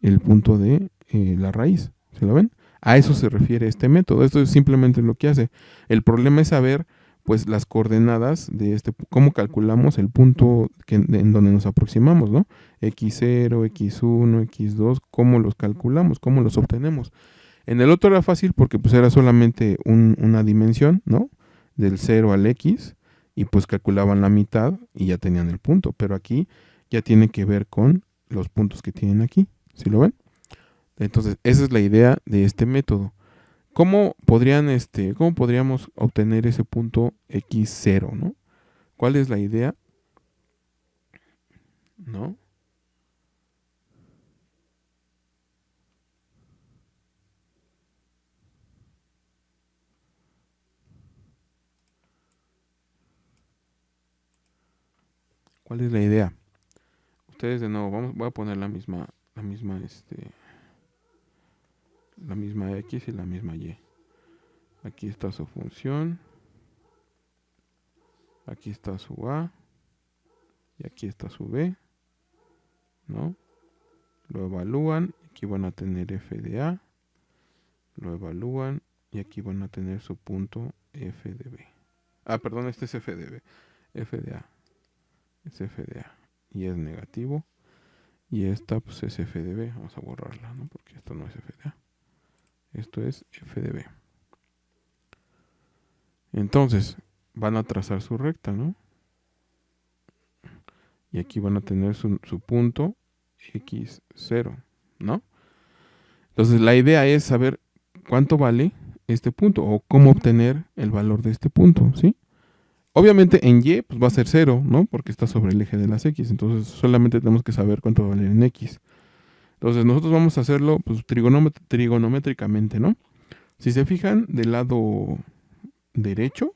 el punto de la raíz, ¿se lo ven? A eso se refiere este método. Esto es simplemente lo que hace. El problema es saber pues las coordenadas de cómo calculamos el punto en donde nos aproximamos, ¿no? X0, X1, X2, cómo los calculamos, cómo los obtenemos. En el otro era fácil porque pues era solamente una dimensión, ¿no? Del 0 al X, y pues calculaban la mitad y ya tenían el punto. Pero aquí ya tiene que ver con los puntos que tienen aquí, ¿sí lo ven? Entonces, esa es la idea de este método. ¿Cómo podríamos obtener ese punto x0, ¿no? ¿Cuál es la idea? ¿No? ¿Cuál es la idea? Ustedes de nuevo, voy a poner la misma x y la misma y. Aquí está su función. Aquí está su a. Y aquí está su b, ¿no? Lo evalúan. Aquí van a tener f de a. Lo evalúan. Y aquí van a tener su punto f de b. Ah, perdón, este es f de b. F de a. Es f de a. Y es negativo. Y esta pues es f de b. Vamos a borrarla, ¿no? Porque esto no es f de a. Esto es f de b. Entonces, van a trazar su recta, ¿no? Y aquí van a tener su punto x0, ¿no? Entonces, la idea es saber cuánto vale este punto o cómo obtener el valor de este punto, ¿sí? Obviamente en y pues va a ser 0, ¿no? Porque está sobre el eje de las x. Entonces, solamente tenemos que saber cuánto va a valer en x. Entonces, nosotros vamos a hacerlo pues, trigonométricamente, ¿no? Si se fijan del lado derecho,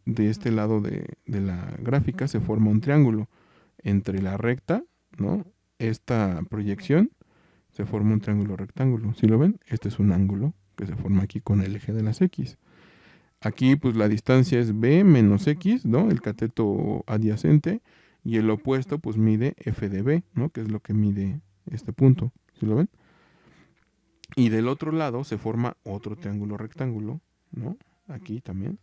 de este lado de la gráfica se forma un triángulo. Entre la recta, ¿no? Esta proyección se forma un triángulo rectángulo. ¿Sí lo ven? Este es un ángulo que se forma aquí con el eje de las x. Aquí pues la distancia es b menos x, ¿no? El cateto adyacente. Y el opuesto pues mide f de b, ¿no? Que es lo que mide este punto. ¿Sí lo ven? Y del otro lado se forma otro triángulo rectángulo, ¿no? Aquí también,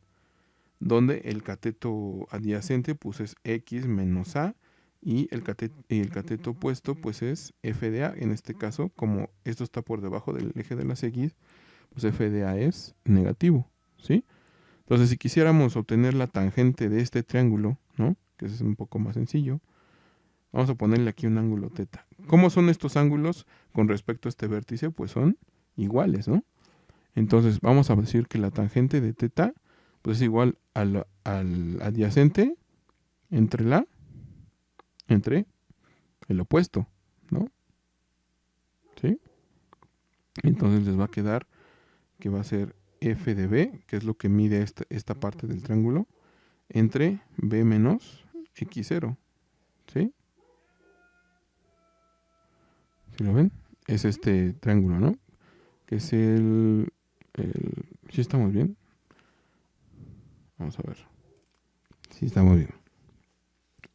donde el cateto adyacente pues es x menos a y el cateto opuesto pues es f de a. En este caso, como esto está por debajo del eje de las x, pues f de a es negativo, ¿sí? Entonces, si quisiéramos obtener la tangente de este triángulo, ¿no? Que es un poco más sencillo, vamos a ponerle aquí un ángulo teta. ¿Cómo son estos ángulos con respecto a este vértice? Pues son iguales, ¿no? Entonces, vamos a decir que la tangente de teta pues es igual al adyacente entre el opuesto, ¿no? ¿Sí? Entonces les va a quedar que va a ser f de b, que es lo que mide esta parte del triángulo, entre b menos x0, ¿sí? ¿Sí lo ven? Es este triángulo, ¿no? Que es ¿sí estamos bien? Vamos a ver. Sí estamos bien.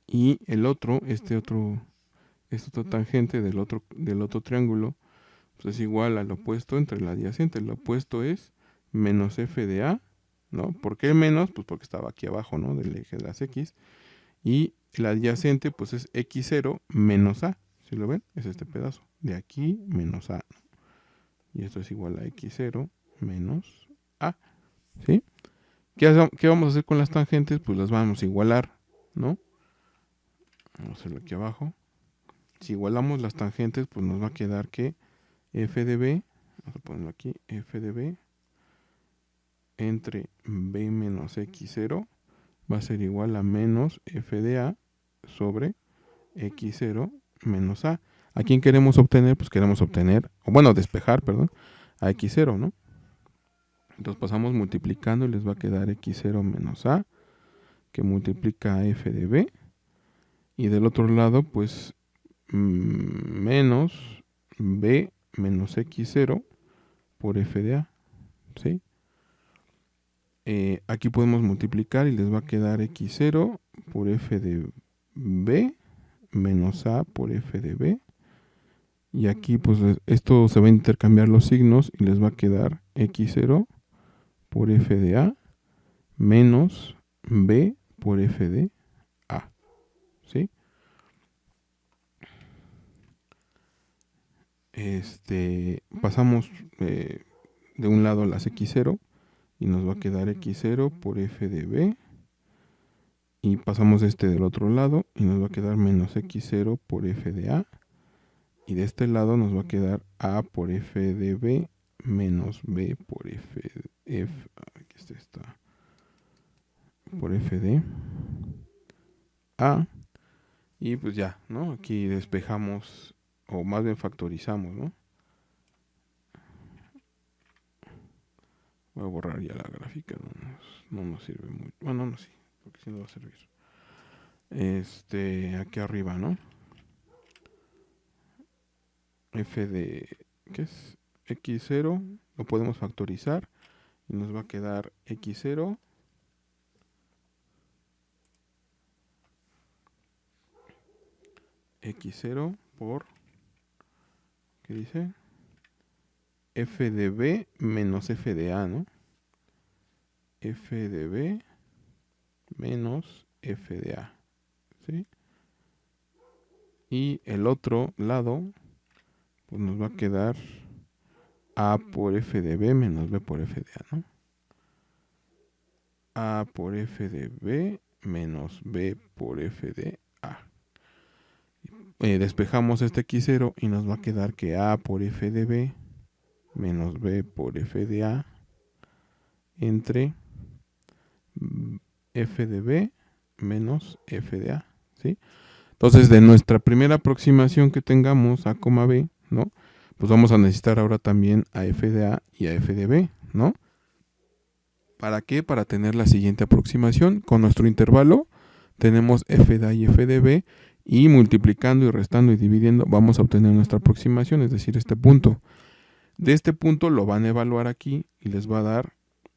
Y el otro, esta otra tangente del otro triángulo, pues es igual al opuesto entre el adyacente. El opuesto es menos f de a, ¿no? ¿Por qué menos? Pues porque estaba aquí abajo, ¿no? Del eje de las x. Y el adyacente pues es x0 menos a. ¿Sí lo ven? Es este pedazo. De aquí menos a. Y esto es igual a x0 menos a. ¿Sí? ¿Qué vamos a hacer con las tangentes? Pues las vamos a igualar, ¿no? Vamos a hacerlo aquí abajo. Si igualamos las tangentes, pues nos va a quedar que f de b, vamos a ponerlo aquí, f de b entre b menos x0 va a ser igual a menos f de a sobre x0 menos a. ¿A quién queremos obtener? Pues queremos obtener, o bueno, despejar, perdón, a x0, ¿no? Entonces pasamos multiplicando y les va a quedar x0 menos a, que multiplica a f de b. Y del otro lado, pues, menos b menos x0 por f de a, ¿sí? Aquí podemos multiplicar y les va a quedar x0 por f de b menos a por f de b. Y aquí pues esto se va a intercambiar los signos y les va a quedar x0 por f de a menos b por f de a. ¿Sí? Pasamos de un lado las x0 y nos va a quedar x0 por f de b. Y pasamos del otro lado y nos va a quedar menos x0 por f de a. Y de este lado nos va a quedar a por f de b menos b por f de f. Aquí está. Por f de a. Y pues ya, ¿no? Aquí despejamos, o más bien factorizamos, ¿no? Voy a borrar ya la gráfica, no nos sirve mucho. Bueno, no, sí, porque sí nos va a servir. Aquí arriba, ¿no? F de, ¿qué es? X0, lo podemos factorizar y nos va a quedar x0 por, ¿qué dice? F de b menos f de a, ¿no? F de b menos f de a, ¿sí? Y el otro lado, pues nos va a quedar a por f de b menos b por f de a, ¿no? A por f de b menos b por f de a. Despejamos este x0 y nos va a quedar que a por f de b menos b por f de a entre f de b menos f de a, ¿sí? Entonces, de nuestra primera aproximación que tengamos a, b, ¿no? Pues vamos a necesitar ahora también a f de a y a f de b, ¿no? ¿Para qué? Para tener la siguiente aproximación. Con nuestro intervalo tenemos f de a y f de b, y multiplicando y restando y dividiendo vamos a obtener nuestra aproximación, es decir, este punto. De este punto lo van a evaluar aquí y les va a dar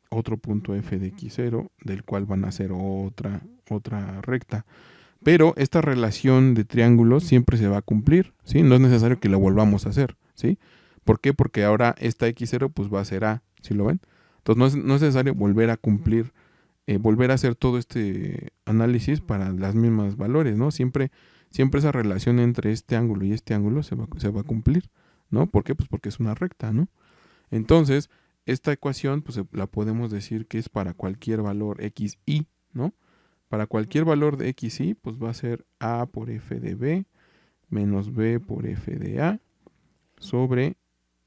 otro punto f de x0, del cual van a hacer otra recta. Pero esta relación de triángulos siempre se va a cumplir, ¿sí? No es necesario que la volvamos a hacer, ¿sí? ¿Por qué? Porque ahora esta x0 pues va a ser a, ¿sí lo ven? Entonces no es necesario volver a cumplir, volver a hacer todo este análisis para las mismas valores, ¿no? Siempre esa relación entre este ángulo y este ángulo se va a cumplir, ¿no? ¿Por qué? Pues porque es una recta, ¿no? Entonces, esta ecuación pues la podemos decir que es para cualquier valor xy, ¿no? Para cualquier valor de xy, pues va a ser a por f de b menos b por f de a sobre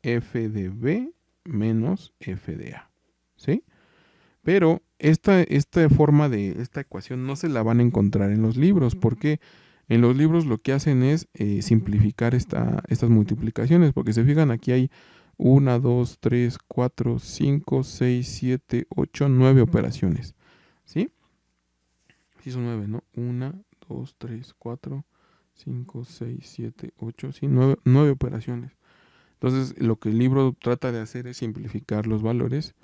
f de b menos f de a, ¿sí? Pero esta forma de esta ecuación no se la van a encontrar en los libros, porque en los libros lo que hacen es simplificar estas multiplicaciones, porque se fijan, aquí hay 1, 2, 3, 4, 5, 6, 7, 8, 9 operaciones, ¿sí? Sí son 9, ¿no? 1, 2, 3, 4, 5, 6, 7, 8, sí, 9 operaciones. Entonces, lo que el libro trata de hacer es simplificar los valores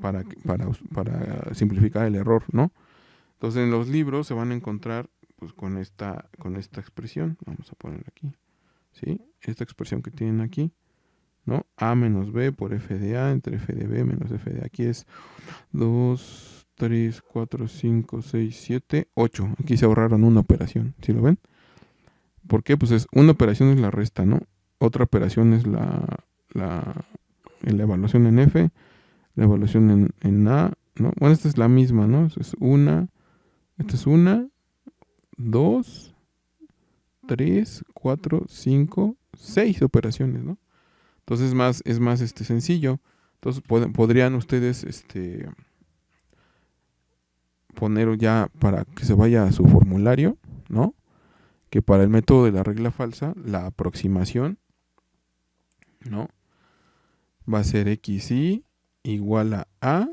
para simplificar el error, ¿no? Entonces, en los libros se van a encontrar pues con esta expresión. Vamos a poner aquí, ¿sí? Esta expresión que tienen aquí, ¿no? A menos B por F de A entre F de B menos F de A. Aquí es 2, 3, 4, 5, 6, 7, 8. Aquí se ahorraron una operación, ¿sí lo ven? ¿Por qué? Pues una operación es la resta, ¿no? Otra operación es la evaluación en F, la evaluación en A, ¿no? Bueno, esta es la misma, ¿no? Esta es una, 2, 3, 4, 5, 6 operaciones, ¿no? Entonces es más sencillo. Entonces podrían ustedes poner ya para que se vaya a su formulario, ¿no? Que para el método de la regla falsa, la aproximación, ¿no? Va a ser xi igual a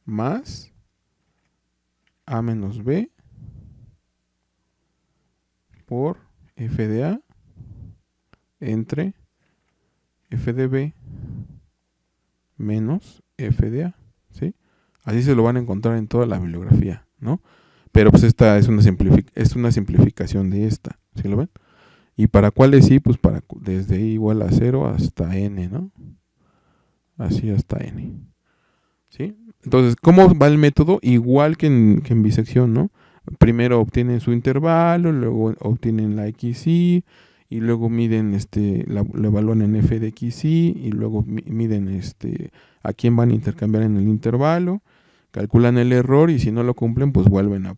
más a menos b por f de a entre f de b menos f de a, ¿sí? Así se lo van a encontrar en toda la bibliografía, ¿no? Pero pues esta es una simplificación de esta, ¿sí lo ven? ¿Y para cuáles sí? Pues para desde i igual a 0 hasta n, ¿no? Así hasta n, ¿sí? Entonces, ¿cómo va el método? Igual que en bisección, ¿no? Primero obtienen su intervalo, luego obtienen la xi, y luego miden, lo evalúan en f de xi, y luego miden a quién van a intercambiar en el intervalo, calculan el error y si no lo cumplen, pues vuelven a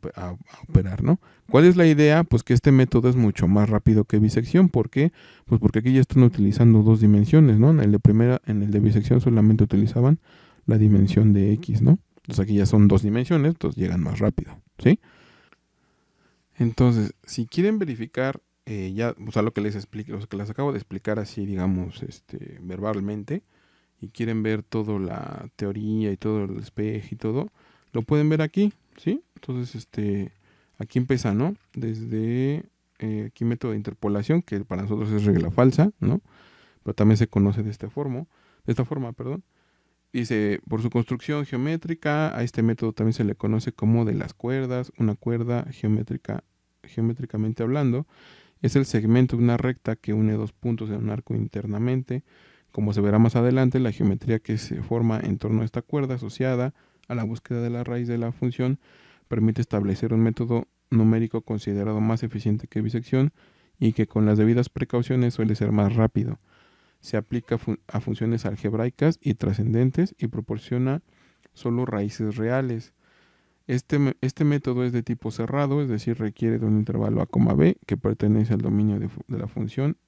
operar, ¿no? ¿Cuál es la idea? Pues que este método es mucho más rápido que bisección. ¿Por qué? Pues porque aquí ya están utilizando dos dimensiones, ¿no? En el de bisección solamente utilizaban la dimensión de x, ¿no? Entonces aquí ya son dos dimensiones, entonces llegan más rápido, ¿sí? Entonces, si quieren verificar ya, o sea, lo que les acabo de explicar así, digamos, verbalmente, y quieren ver toda la teoría y todo el espejo y todo, lo pueden ver aquí, ¿sí? Entonces, aquí empieza, ¿no? Desde aquí método de interpolación, que para nosotros es regla falsa, ¿no? Pero también se conoce de esta forma, perdón. Dice, por su construcción geométrica, a este método también se le conoce como de las cuerdas. Una cuerda geométricamente hablando, es el segmento de una recta que une dos puntos en un arco internamente. Como se verá más adelante, la geometría que se forma en torno a esta cuerda asociada a la búsqueda de la raíz de la función permite establecer un método numérico considerado más eficiente que bisección y que con las debidas precauciones suele ser más rápido. Se aplica a funciones algebraicas y trascendentes y proporciona solo raíces reales. Este método es de tipo cerrado, es decir, requiere de un intervalo a, b que pertenece al dominio de la función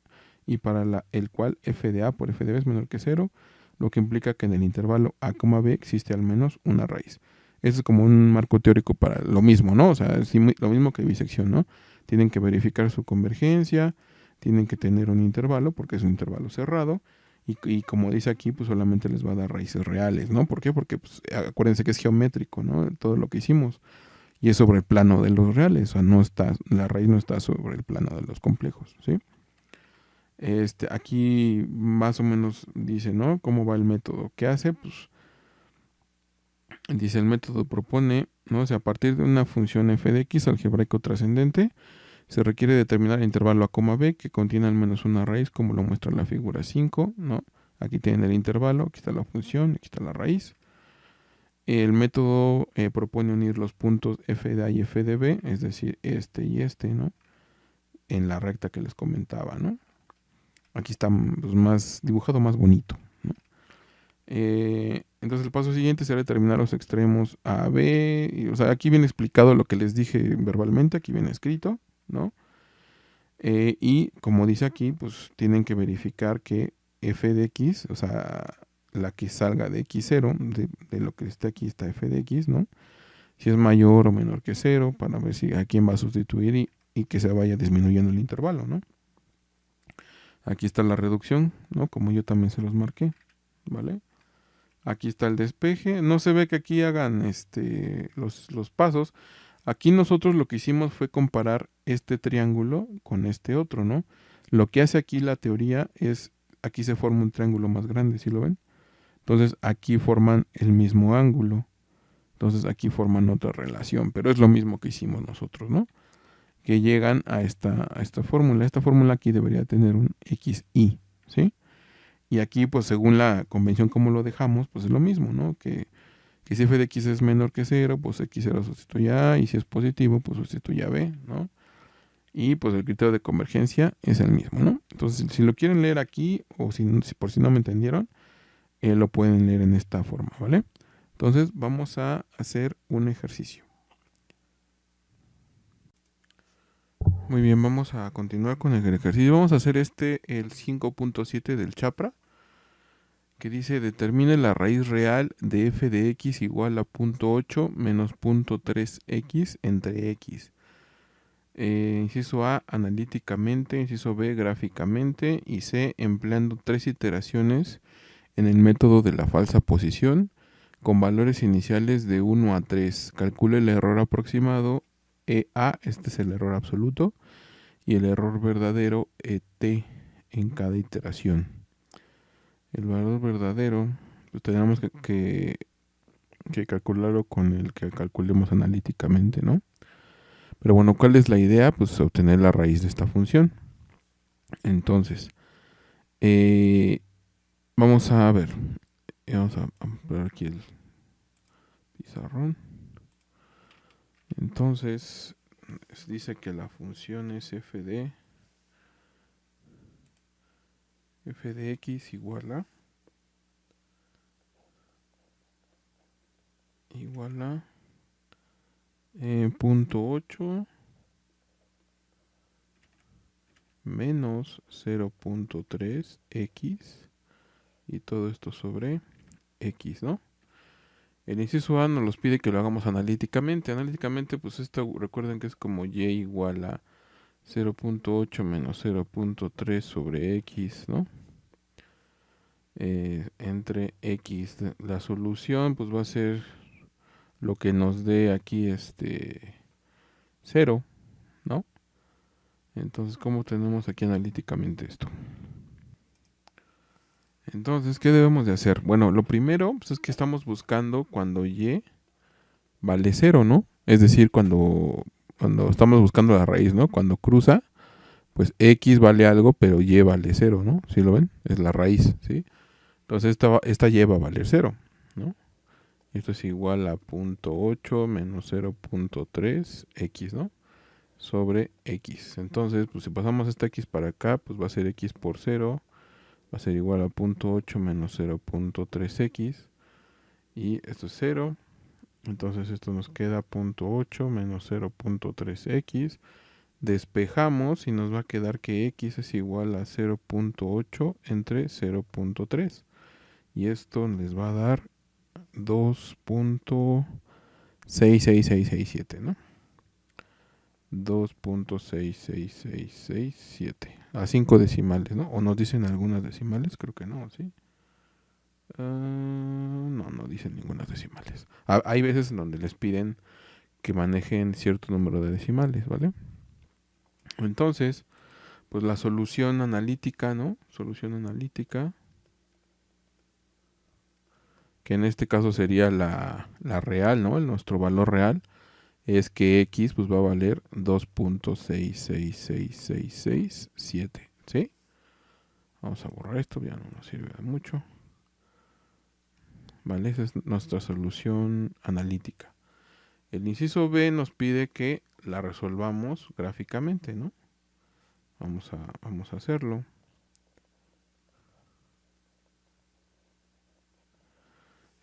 y para el cual f de a por f de b es menor que 0, lo que implica que en el intervalo a, b existe al menos una raíz. Eso es como un marco teórico para lo mismo, ¿no? O sea, es lo mismo que bisección, ¿no? Tienen que verificar su convergencia, tienen que tener un intervalo porque es un intervalo cerrado y como dice aquí, pues solamente les va a dar raíces reales, ¿no? ¿Por qué? Porque pues, acuérdense que es geométrico, ¿no? Todo lo que hicimos. Y es sobre el plano de los reales, o sea, la raíz no está sobre el plano de los complejos, ¿sí? Aquí más o menos dice, ¿no? ¿Cómo va el método? ¿Qué hace? Pues dice, el método propone, ¿no? O sea, a partir de una función f de x algebraico trascendente, se requiere determinar el intervalo a, b que contiene al menos una raíz, como lo muestra la figura 5, ¿no? Aquí tienen el intervalo, aquí está la función, aquí está la raíz. El método propone unir los puntos f de a y f de b, es decir, y ¿no? En la recta que les comentaba, ¿no? Aquí está pues, más dibujado, más bonito, ¿no? Entonces el paso siguiente será determinar los extremos a, b, y, o sea, aquí viene explicado lo que les dije verbalmente, aquí viene escrito, ¿no? Y como dice aquí, pues tienen que verificar que f de x, o sea, la que salga de x0, de lo que está aquí está f de x, ¿no? Si es mayor o menor que 0, para ver si a quién va a sustituir y que se vaya disminuyendo el intervalo, ¿no? Aquí está la reducción, ¿no? Como yo también se los marqué, ¿vale? Aquí está el despeje. No se ve que aquí hagan los pasos. Aquí nosotros lo que hicimos fue comparar este triángulo con este otro, ¿no? Lo que hace aquí la teoría es, aquí se forma un triángulo más grande, ¿sí lo ven? Entonces aquí forman el mismo ángulo. Entonces aquí forman otra relación, pero es lo mismo que hicimos nosotros, ¿no? Que llegan a esta fórmula. Esta fórmula aquí debería tener un xi, ¿sí? Y aquí, pues según la convención como lo dejamos, pues es lo mismo, ¿no? Que si f de x es menor que 0, pues x0 sustituye a A, y si es positivo, pues sustituye a B, ¿no? Y pues el criterio de convergencia es el mismo, ¿no? Entonces, si lo quieren leer aquí, o si por si no me entendieron, lo pueden leer en esta forma, ¿vale? Entonces, vamos a hacer un ejercicio. Muy bien, vamos a continuar con el ejercicio. Vamos a hacer el 5.7 del Chapra, que dice: determine la raíz real de f de x igual a 0.8 menos 0.3x entre x. Inciso A, analíticamente; inciso B, gráficamente; y C, empleando 3 iteraciones en el método de la falsa posición, con valores iniciales de 1 a 3. Calcule el error aproximado EA, este es el error absoluto, y el error verdadero ET en cada iteración. El valor verdadero, pues tenemos que calcularlo con el que calculemos analíticamente, ¿no? Pero bueno, ¿cuál es la idea? Pues obtener la raíz de esta función. Entonces, vamos a ver. Vamos a poner aquí el pizarrón. Entonces, dice que la función es f de x igual a 0.8 menos 0.3x, y todo esto sobre x, ¿no? El inciso A nos los pide que lo hagamos analíticamente. Analíticamente, pues esto recuerden que es como y igual a 0.8 menos 0.3 sobre x, ¿no? Entre x. La solución pues va a ser lo que nos dé aquí 0, ¿no? Entonces, ¿cómo tenemos aquí analíticamente esto? Entonces, ¿qué debemos de hacer? Bueno, lo primero pues, es que estamos buscando cuando y vale 0, ¿no? Es decir, cuando estamos buscando la raíz, ¿no? Cuando cruza, pues x vale algo, pero y vale 0, ¿no? ¿Sí lo ven? Es la raíz, ¿sí? Entonces esta y va a valer 0, ¿no? Esto es igual a 0.8 menos 0.3x, ¿no? Sobre x. Entonces, pues si pasamos esta x para acá, pues va a ser x por 0. Va a ser igual a 0.8 menos 0.3x. Y esto es 0. Entonces esto nos queda 0.8 menos 0.3x. Despejamos y nos va a quedar que x es igual a 0.8 entre 0.3. Y esto les va a dar 2.66667, ¿no? 2.66667. A 5 decimales, ¿no? ¿O nos dicen algunas decimales? Creo que no, ¿sí? No dicen ninguna decimales. Hay veces en donde les piden que manejen cierto número de decimales, ¿vale? Entonces, pues la solución analítica, ¿no? Solución analítica, que en este caso sería la real, ¿no? Nuestro valor real es que x pues va a valer 2.66667, ¿sí? Vamos a borrar esto, ya no nos sirve de mucho. Vale, esa es nuestra solución analítica. El inciso B nos pide que la resolvamos gráficamente, ¿no? Vamos a hacerlo.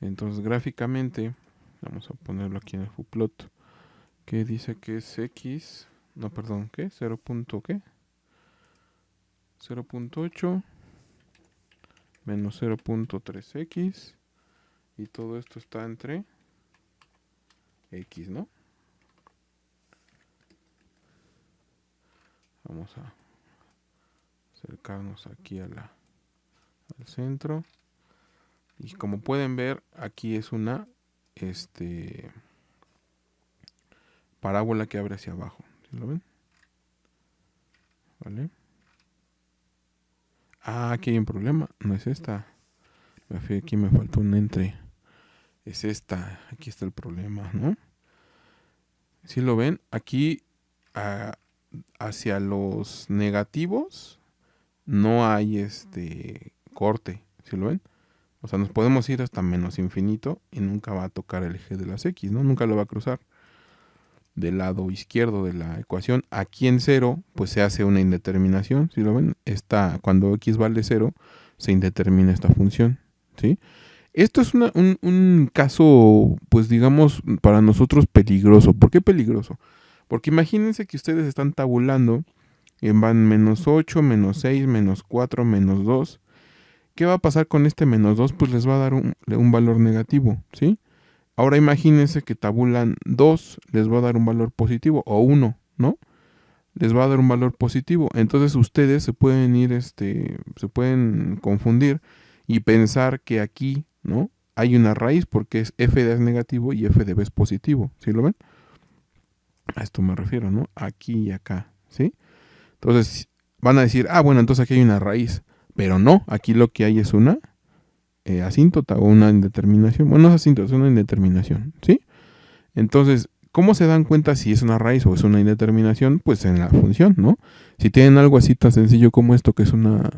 Entonces gráficamente, vamos a ponerlo aquí en el fuplot, que dice que es x, no, perdón, ¿qué? 0. ¿Qué? 0.8 menos 0.3x, y todo esto está entre x, ¿no? Vamos a acercarnos aquí al centro. Y como pueden ver, aquí es una parábola que abre hacia abajo. ¿Sí lo ven? ¿Vale? Aquí hay un problema. No es esta. Aquí me faltó un entre. Es esta. Aquí está el problema, ¿no? ¿Sí lo ven? Aquí hacia los negativos no hay corte, ¿sí lo ven? O sea, nos podemos ir hasta menos infinito y nunca va a tocar el eje de las x, ¿no? Nunca lo va a cruzar. Del lado izquierdo de la ecuación, aquí en 0, pues se hace una indeterminación, ¿sí lo ven? Cuando x vale 0, se indetermina esta función, ¿sí? Esto es un caso, pues digamos, para nosotros peligroso. ¿Por qué peligroso? Porque imagínense que ustedes están tabulando y van menos 8, menos 6, menos 4, menos 2. ¿Qué va a pasar con este menos 2? Pues les va a dar un valor negativo, ¿sí? Ahora imagínense que tabulan 2, les va a dar un valor positivo, o 1, ¿no? Les va a dar un valor positivo. Entonces ustedes se pueden ir, se pueden confundir y pensar que aquí, ¿no? Hay una raíz porque es f de a es negativo y f de b es positivo, ¿sí lo ven? A esto me refiero, ¿no? Aquí y acá, ¿sí? Entonces van a decir, bueno, entonces aquí hay una raíz. Pero no, aquí lo que hay es una asíntota o una indeterminación. Bueno, no es asíntota, es una indeterminación, ¿sí? Entonces, ¿cómo se dan cuenta si es una raíz o es una indeterminación? Pues en la función, ¿no? Si tienen algo así tan sencillo como esto, que es una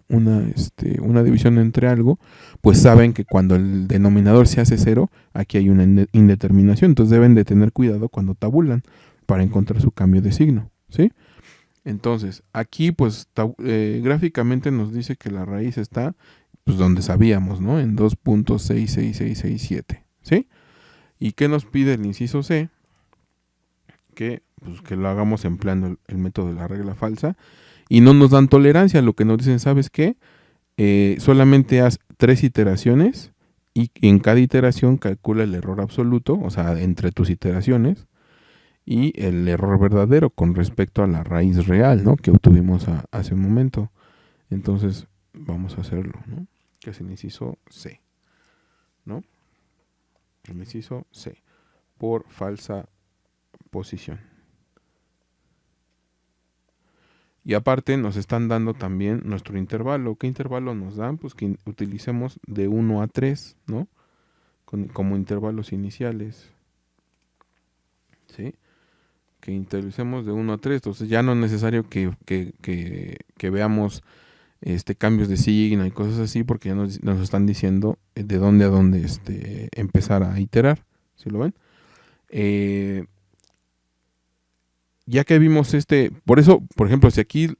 división entre algo, pues saben que cuando el denominador se hace 0, aquí hay una indeterminación. Entonces deben de tener cuidado cuando tabulan para encontrar su cambio de signo, ¿sí? Entonces, aquí pues gráficamente nos dice que la raíz está pues donde sabíamos, ¿no? En 2.66667, ¿sí? ¿Y qué nos pide el inciso C? Que lo hagamos empleando el método de la regla falsa y no nos dan tolerancia. Lo que nos dicen, ¿sabes qué? Solamente haz 3 iteraciones y en cada iteración calcula el error absoluto, o sea, entre tus iteraciones, y el error verdadero con respecto a la raíz real, ¿no? Que obtuvimos hace un momento. Entonces, vamos a hacerlo, ¿no? Que es el inciso C, ¿no? El inciso C, por falsa posición. Y aparte nos están dando también nuestro intervalo. ¿Qué intervalo nos dan? Pues que utilicemos de 1 a 3, ¿no? Como intervalos iniciales, ¿sí? Que utilicemos de 1 a 3. Entonces ya no es necesario que veamos cambios de signo y cosas así, porque ya nos están diciendo de dónde a dónde empezar a iterar, ¿sí lo ven? Ya que vimos por eso, por ejemplo, si aquí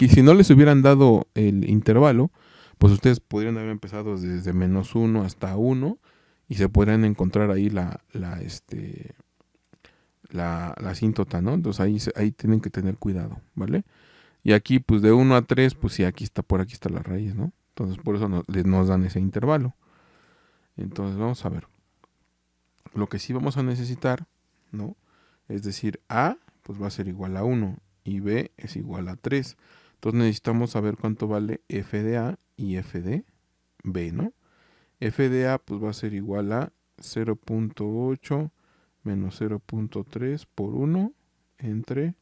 si no les hubieran dado el intervalo, pues ustedes podrían haber empezado desde menos 1 hasta 1 y se podrían encontrar ahí la asíntota, ¿no? Entonces ahí tienen que tener cuidado, ¿vale? Y aquí, pues de 1 a 3, pues sí, por aquí está la raíz, ¿no? Entonces por eso nos dan ese intervalo. Entonces vamos a ver. Lo que sí vamos a necesitar, ¿no? Es decir, A pues va a ser igual a 1 y B es igual a 3. Entonces necesitamos saber cuánto vale f de A y f de B, ¿no? F de A pues va a ser igual a 0.8 menos 0.3 por 1 entre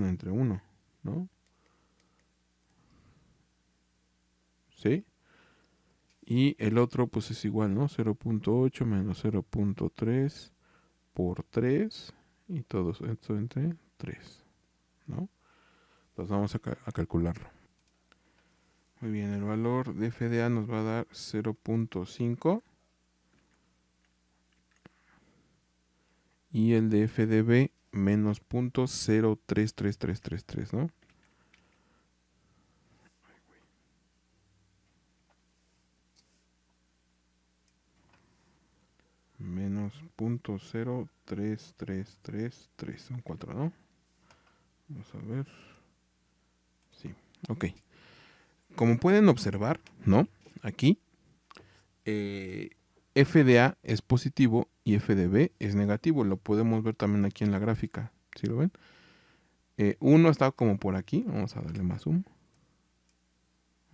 entre 1, ¿no? ¿Sí? Y el otro pues es igual, ¿no? 0.8 menos 0.3 por 3 y todo esto entre 3, ¿no? Entonces vamos a calcularlo. Muy bien, el valor de f de A nos va a dar 0.5 y el de f de B menos 0.033333, ¿no? Menos 0.033333, son 4, ¿no? Vamos a ver. Sí, ok. Como pueden observar, ¿no? Aquí, f de A es positivo y f de B es negativo. Lo podemos ver también aquí en la gráfica, ¿sí lo ven? 1 está como por aquí, vamos a darle más zoom.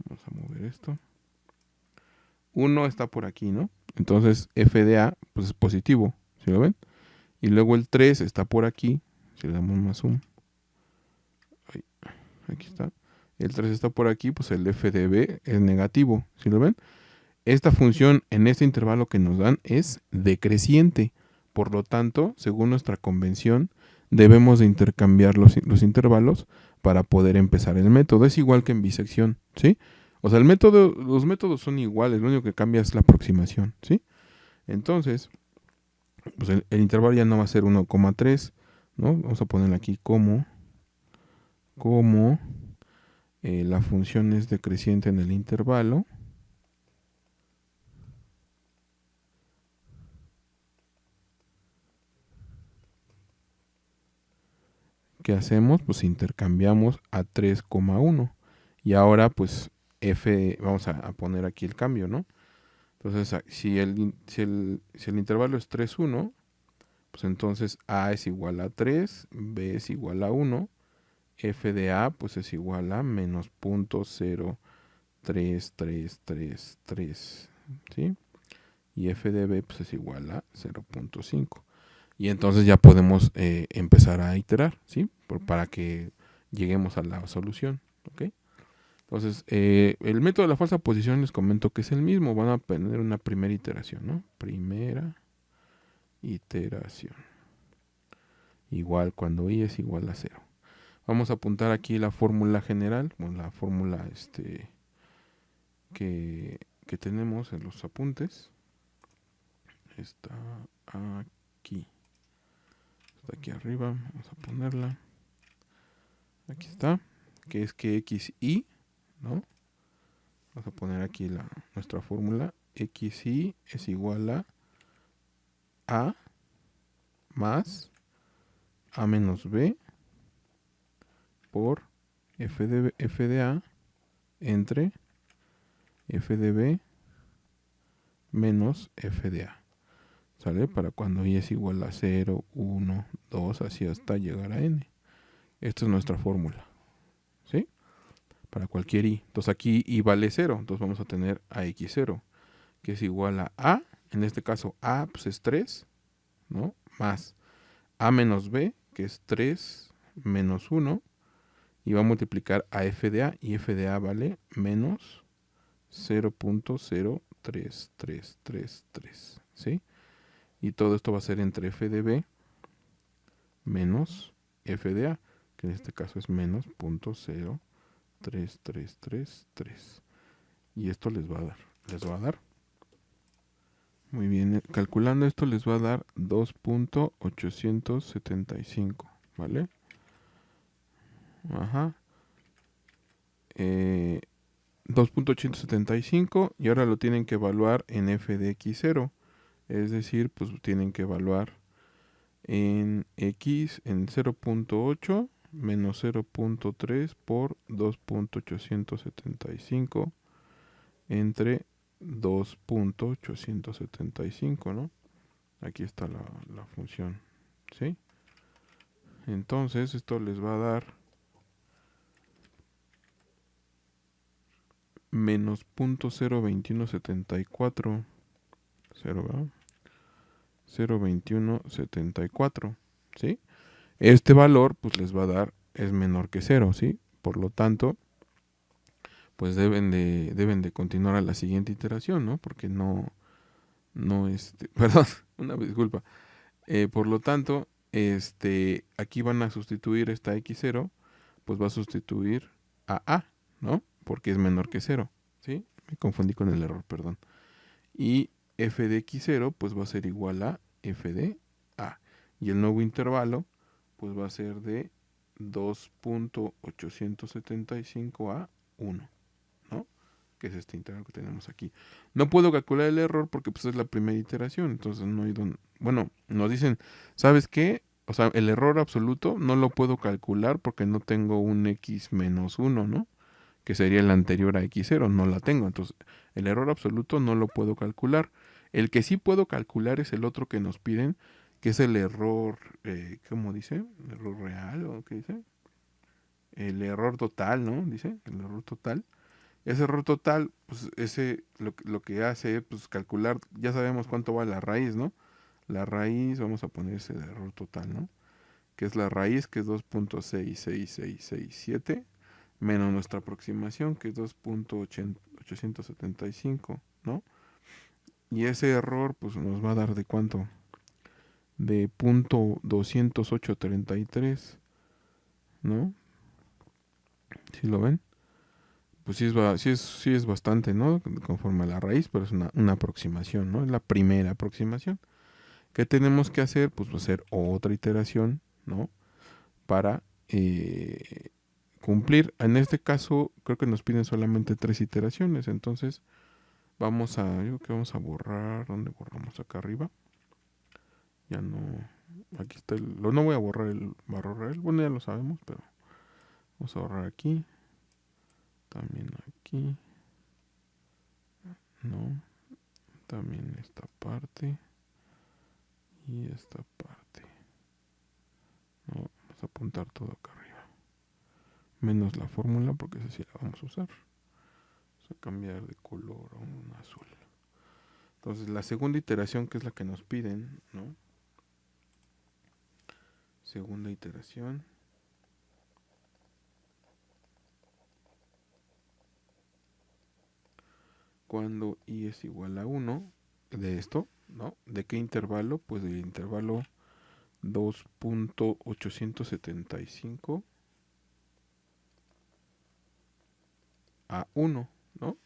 Vamos a mover esto. 1 está por aquí, ¿no? Entonces f de A pues es positivo, ¿sí lo ven? Y luego el 3 está por aquí, si le damos más zoom. Ahí, aquí está. El 3 está por aquí, pues el f de B es negativo, ¿sí lo ven? Esta función en este intervalo que nos dan es decreciente. Por lo tanto, según nuestra convención, debemos de intercambiar los intervalos para poder empezar el método. Es igual que en bisección, ¿sí? O sea, los métodos son iguales, lo único que cambia es la aproximación, ¿sí? Entonces, pues el intervalo ya no va a ser 1,3, ¿no? Vamos a poner aquí como la función es decreciente en el intervalo. ¿Qué hacemos? Pues intercambiamos a 3,1. Y ahora pues f, vamos a poner aquí el cambio, ¿no? Entonces, si el intervalo es 3,1, pues entonces a es igual a 3, b es igual a 1, f de a pues es igual a menos 0.0333, ¿sí? Y f de b pues es igual a 0.5. Y entonces ya podemos empezar a iterar, ¿sí? Para que lleguemos a la solución, ¿ok? Entonces, el método de la falsa posición les comento que es el mismo. Van a tener una primera iteración, ¿no? Primera iteración. Igual cuando i es igual a 0. Vamos a apuntar aquí la fórmula general, bueno, la fórmula que tenemos en los apuntes. Está aquí. Está aquí arriba. Vamos a ponerla. Aquí está. Que es que xi, ¿no? Vamos a poner aquí nuestra fórmula. Xi es igual a más a menos b por f de a entre f de b menos f de a. ¿Sale? Para cuando i es igual a 0, 1, 2, así hasta llegar a n. Esta es nuestra fórmula, ¿sí? Para cualquier i. Entonces aquí i vale 0, entonces vamos a tener a x0, que es igual a, en este caso a pues es 3, ¿no? Más a menos b, que es 3 menos 1, y va a multiplicar a f de a, y f de a vale menos 0.0333, ¿sí? Y todo esto va a ser entre f de b menos f de a, que en este caso es menos 0.0333. Y esto les va a dar, muy bien, calculando esto les va a dar 2.875, ¿vale? Ajá. 2.875, y ahora lo tienen que evaluar en f de x0. Es decir, pues tienen que evaluar en x en 0.8 menos 0.3 por 2.875 entre 2.875, ¿no? Aquí está la función, ¿sí? Entonces esto les va a dar menos 0.02174, 0.2174, ¿sí? Este valor pues les va a dar, es menor que 0, ¿sí? Por lo tanto, pues deben de continuar a la siguiente iteración, ¿no? Porque perdón, una disculpa. Por lo tanto, aquí van a sustituir esta x0, pues va a sustituir a, ¿no? Porque es menor que 0, ¿sí? Me confundí con el error, perdón. Y f de x0, pues va a ser igual a f de a. Y el nuevo intervalo, pues va a ser de 2.875 a 1, ¿no? Que es este intervalo que tenemos aquí. No puedo calcular el error porque pues es la primera iteración, entonces no hay donde... Bueno, nos dicen, ¿sabes qué? O sea, el error absoluto no lo puedo calcular porque no tengo un x menos 1, ¿no? Que sería el anterior a x0, no la tengo. Entonces, el error absoluto no lo puedo calcular. El que sí puedo calcular es el otro que nos piden, que es el error, ¿cómo dice? ¿Error real o qué dice? El error total, ¿no? Dice, el error total. Ese error total, pues ese lo que hace es pues, calcular, ya sabemos cuánto va la raíz, ¿no? La raíz, vamos a poner ese error total, ¿no? Que es la raíz, que es 2.66667, menos nuestra aproximación, que es 2.875, ¿no? Y ese error, pues nos va a dar de cuánto? De .20833, ¿no? ¿Sí lo ven? Pues sí es bastante, ¿no? Conforme a la raíz, pero es una aproximación, ¿no? Es la primera aproximación. ¿Qué tenemos que hacer? Pues hacer otra iteración, ¿no? Para cumplir. En este caso, creo que nos piden solamente 3 iteraciones. Entonces, yo creo que vamos a borrar. ¿Dónde borramos? Acá arriba. Ya no. Aquí está no voy a borrar el barro real. Bueno, ya lo sabemos, pero vamos a borrar aquí. También aquí. No. También esta parte. Y esta parte. No, vamos a apuntar todo acá arriba. Menos la fórmula, porque esa sí la vamos a usar. Vamos a cambiar de color a un azul. Entonces, la segunda iteración, que es la que nos piden, ¿no? Segunda iteración. Cuando i es igual a 1 de esto, ¿no? ¿De qué intervalo? Pues del intervalo 2.875 a 1, ¿no?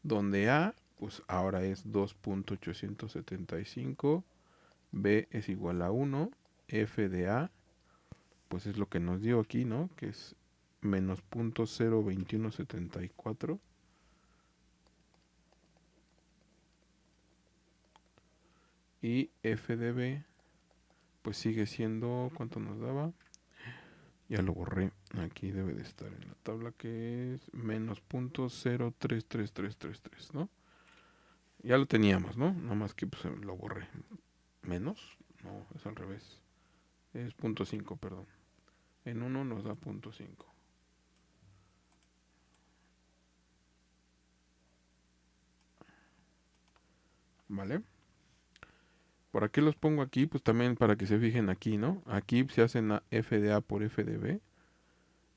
Donde a, pues ahora es 2.875, b es igual a 1, f de a, pues es lo que nos dio aquí, ¿no? Que es menos 0.02174. Y f de b, pues sigue siendo, ¿cuánto nos daba? Ya lo borré, aquí debe de estar en la tabla, que es menos 0.033333, ¿no? Ya lo teníamos, ¿no? Nada más que pues, lo borré. ¿Menos? No, es al revés. Es 0.5, perdón. En 1 nos da 0.5. ¿Vale? ¿Por qué los pongo aquí? Pues también para que se fijen aquí, ¿no? Aquí se hacen f de a por f de b,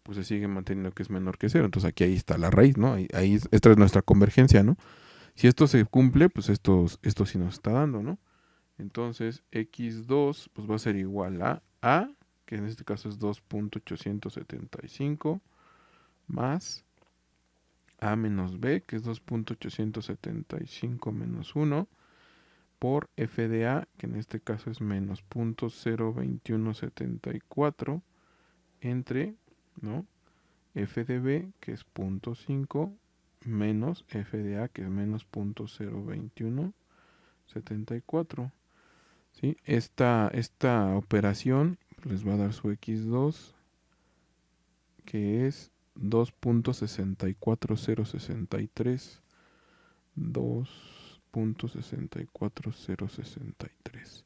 pues se sigue manteniendo que es menor que 0. Entonces aquí ahí está la raíz, ¿no? Esta es nuestra convergencia, ¿no? Si esto se cumple, pues esto sí nos está dando, ¿no? Entonces x2 pues va a ser igual a, que en este caso es 2.875, más a menos b, que es 2.875 menos 1, por f de a, que en este caso es menos 0.02174, entre, ¿no? F de b, que es 0.5, menos f de a, que es menos 0.02174. ¿Sí? Esta operación les va a dar su x2, que es 2.64063. 2.64063.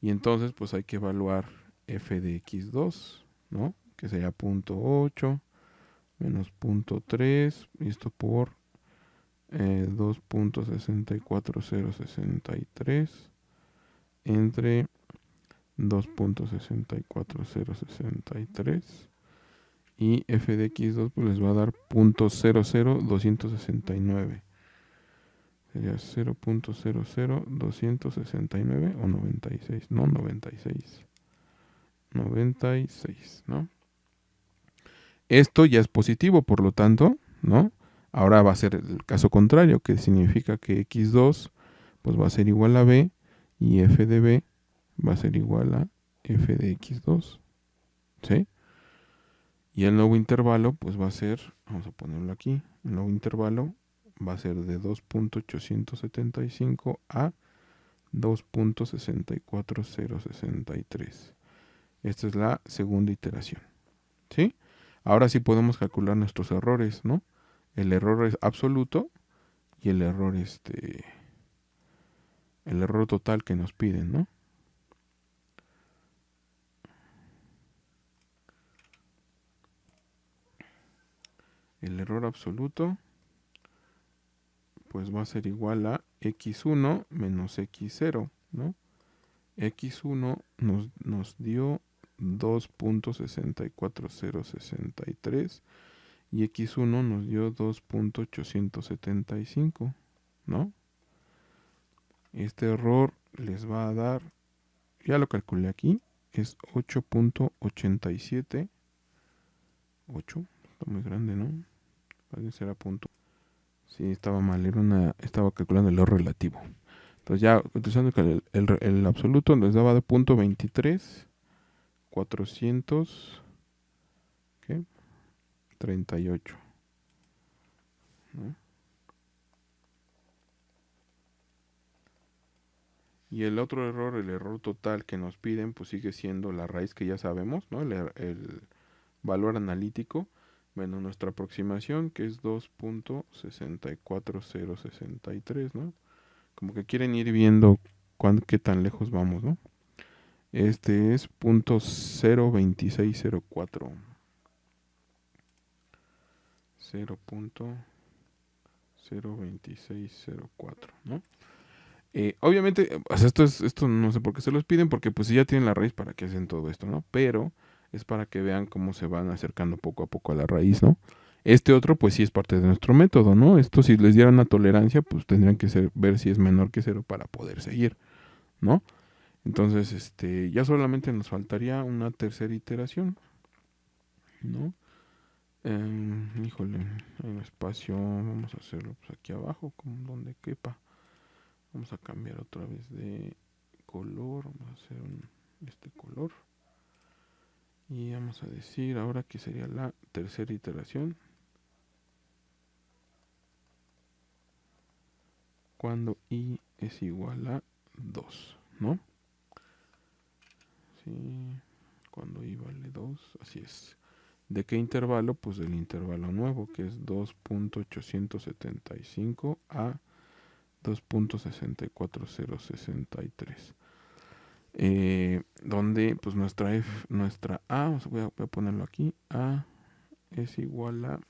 Y entonces pues hay que evaluar f de x2, ¿no? Que sería 0.8 menos 0.3, y esto por 2.64063 entre 2.64063, y f de x2 pues les va a dar 0.00269. Sería 0.00269 o 96, no, 96, 96, ¿no? Esto ya es positivo, por lo tanto, ¿no? Ahora va a ser el caso contrario, que significa que x2 pues va a ser igual a b, y f de b va a ser igual a f de x2, ¿sí? Y el nuevo intervalo pues va a ser, vamos a ponerlo aquí, el nuevo intervalo va a ser de 2.875 a 2.64063. Esta es la segunda iteración, ¿sí? Ahora sí podemos calcular nuestros errores, ¿no? El error es absoluto y el error total que nos piden, ¿no? El error absoluto pues va a ser igual a x1 menos x0, ¿no? x1 nos dio 2.64063 y x1 nos dio 2.875, ¿no? Este error les va a dar, ya lo calculé aquí, es 8.87, 8, Está muy grande, ¿no? Puede ser a punto. Sí, estaba mal, estaba calculando el error relativo. Entonces ya utilizando el absoluto nos daba de punto 23, 400, ¿qué? 38, ¿no? Y el otro error, el error total que nos piden, pues sigue siendo la raíz que ya sabemos, ¿no? El valor analítico menos nuestra aproximación, que es 2.64063, ¿no? Como que quieren ir viendo qué tan lejos vamos, ¿no? Este es .02604. 0.02604, ¿no? Obviamente, o sea, esto no sé por qué se los piden, porque pues si ya tienen la raíz, ¿para qué hacen todo esto, no? Pero es para que vean cómo se van acercando poco a poco a la raíz, ¿no? Este otro, pues sí es parte de nuestro método, ¿no? Esto si les dieran una tolerancia, pues tendrían que ver si es menor que 0 para poder seguir, ¿no? Entonces, ya solamente nos faltaría una tercera iteración, ¿no? Híjole, hay un espacio, vamos a hacerlo pues aquí abajo, como donde quepa. Vamos a cambiar otra vez de color, vamos a hacer este color. Y vamos a decir ahora que sería la tercera iteración. Cuando i es igual a 2, ¿no? Sí, cuando i vale 2, así es. ¿De qué intervalo? Pues del intervalo nuevo, que es 2.875 a 2.64063. Donde pues nuestra A, voy a ponerlo aquí, A es igual a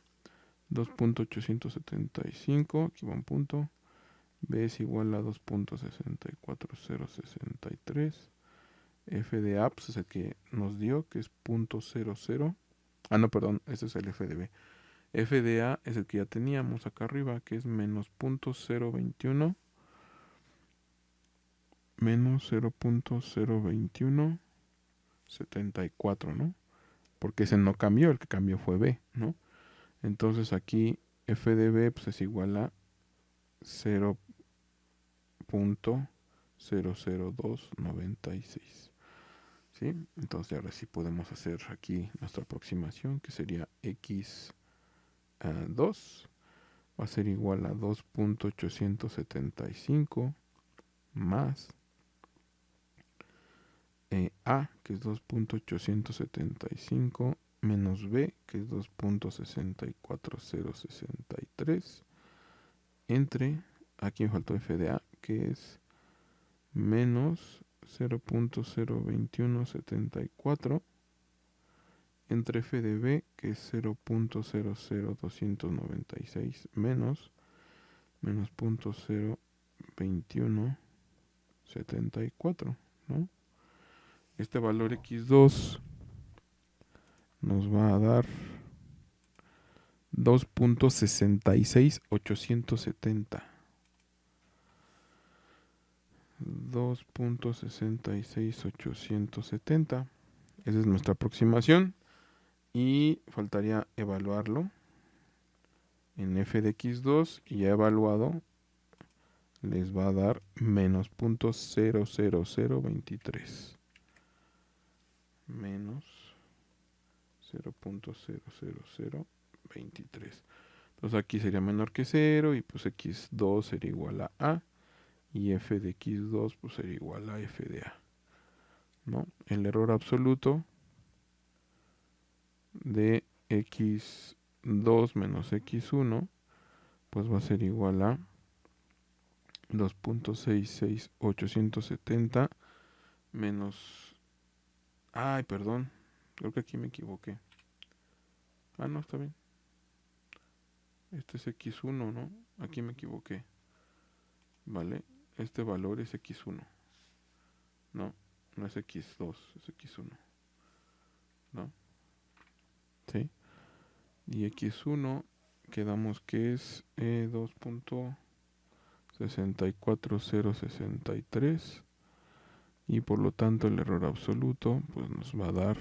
2.875, aquí va un punto, B es igual a 2.64063, F de A pues es el que nos dio, que es .00, no, perdón, ese es el F de B. F de A es el que ya teníamos acá arriba, que es menos .021, menos 0.02174, ¿no? Porque ese no cambió, el que cambió fue B, ¿no? Entonces aquí F de B pues es igual a 0.00296, ¿sí? Entonces ahora sí podemos hacer aquí nuestra aproximación, que sería x2 va a ser igual a 2.875 más A, que es 2.875, menos B, que es 2.64063, entre, aquí me faltó F de A, que es menos 0.02174, entre F de B, que es 0.00296, menos .02174, ¿no? Este valor x2 nos va a dar 2.66870. 2.66870. Esa es nuestra aproximación. Y faltaría evaluarlo en f de x2. Y ya evaluado les va a dar menos .00023. Menos 0.00023. Entonces aquí sería menor que 0 y pues x2 sería igual a A y f de x2 pues sería igual a f de A, ¿no? El error absoluto de x2 menos x1 pues va a ser igual a 2.66870 menos... Ay, perdón, creo que aquí me equivoqué. No, está bien. Este es x1, ¿no? Aquí me equivoqué. ¿Vale? Este valor es x1. No, no es x2, es x1. ¿No? ¿Sí? Y x1 quedamos que es 2.64063 y por lo tanto el error absoluto pues nos va a dar,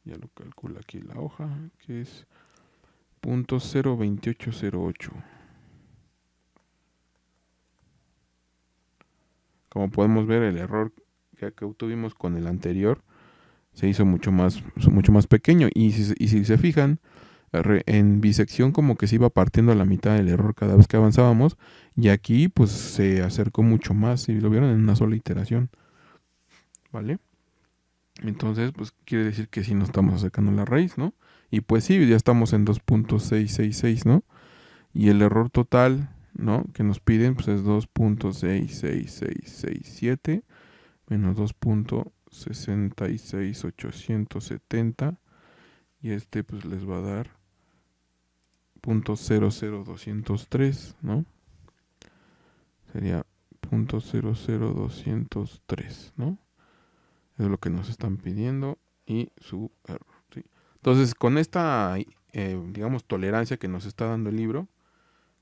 ya lo calcula aquí la hoja, que es .02808. Como podemos ver, el error que obtuvimos con el anterior se hizo mucho más pequeño. Y si se fijan, en bisección como que se iba partiendo a la mitad del error cada vez que avanzábamos. Y aquí pues se acercó mucho más, y lo vieron en una sola iteración. ¿Vale? Entonces, pues quiere decir que sí nos estamos acercando a la raíz, ¿no? Y pues sí, ya estamos en 2.666, ¿no? Y el error total, ¿no?, que nos piden, pues es 2.66667 menos 2.66870. Y pues les va a dar .00203, ¿no? Sería .00203, ¿no? Es lo que nos están pidiendo y su error, ¿sí? Entonces, con esta, digamos, tolerancia que nos está dando el libro,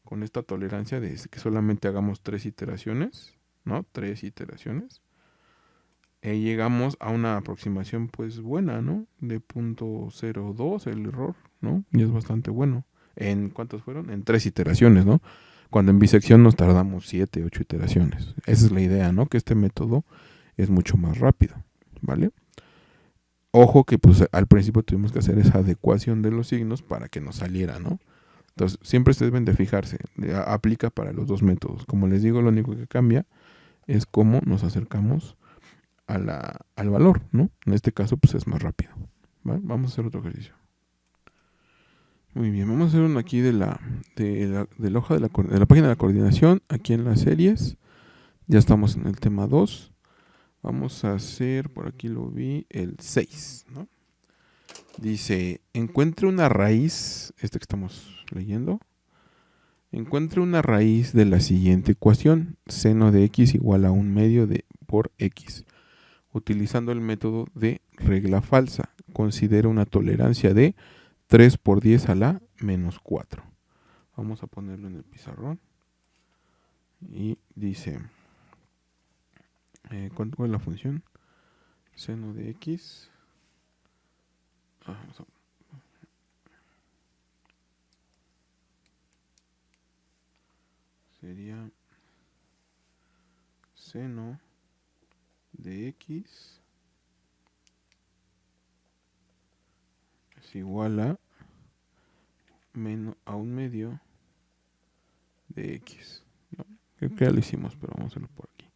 con esta tolerancia de que solamente hagamos 3 iteraciones, ¿no? 3 iteraciones, llegamos a una aproximación, pues, buena, ¿no? De .02 el error, ¿no? Y es bastante bueno. ¿En cuántos fueron? En 3 iteraciones, ¿no? Cuando en bisección nos tardamos 7, 8 iteraciones. Esa es la idea, ¿no? Que este método es mucho más rápido, ¿vale? Ojo que pues al principio tuvimos que hacer esa adecuación de los signos para que nos saliera, ¿no? Entonces siempre se deben de fijarse, aplica para los dos métodos. Como les digo, lo único que cambia es cómo nos acercamos al valor, ¿no? En este caso pues es más rápido, ¿vale? Vamos a hacer otro ejercicio. Muy bien, vamos a hacer uno aquí de la hoja de la página de la coordinación, aquí en las series. Ya estamos en el tema 2. Vamos a hacer, por aquí lo vi, el 6, ¿no? Dice, encuentre una raíz, que estamos leyendo, encuentre una raíz de la siguiente ecuación, seno de x igual a 1/2 por x. Utilizando el método de regla falsa, considera una tolerancia de 3 por 10 a la menos 4. Vamos a ponerlo en el pizarrón. Y dice, ¿cuál es la función? Seno de x. Sería seno de x es igual a menos a 1/2 de x, ¿no? Creo que ya lo hicimos, pero vamos a hacerlo por aquí.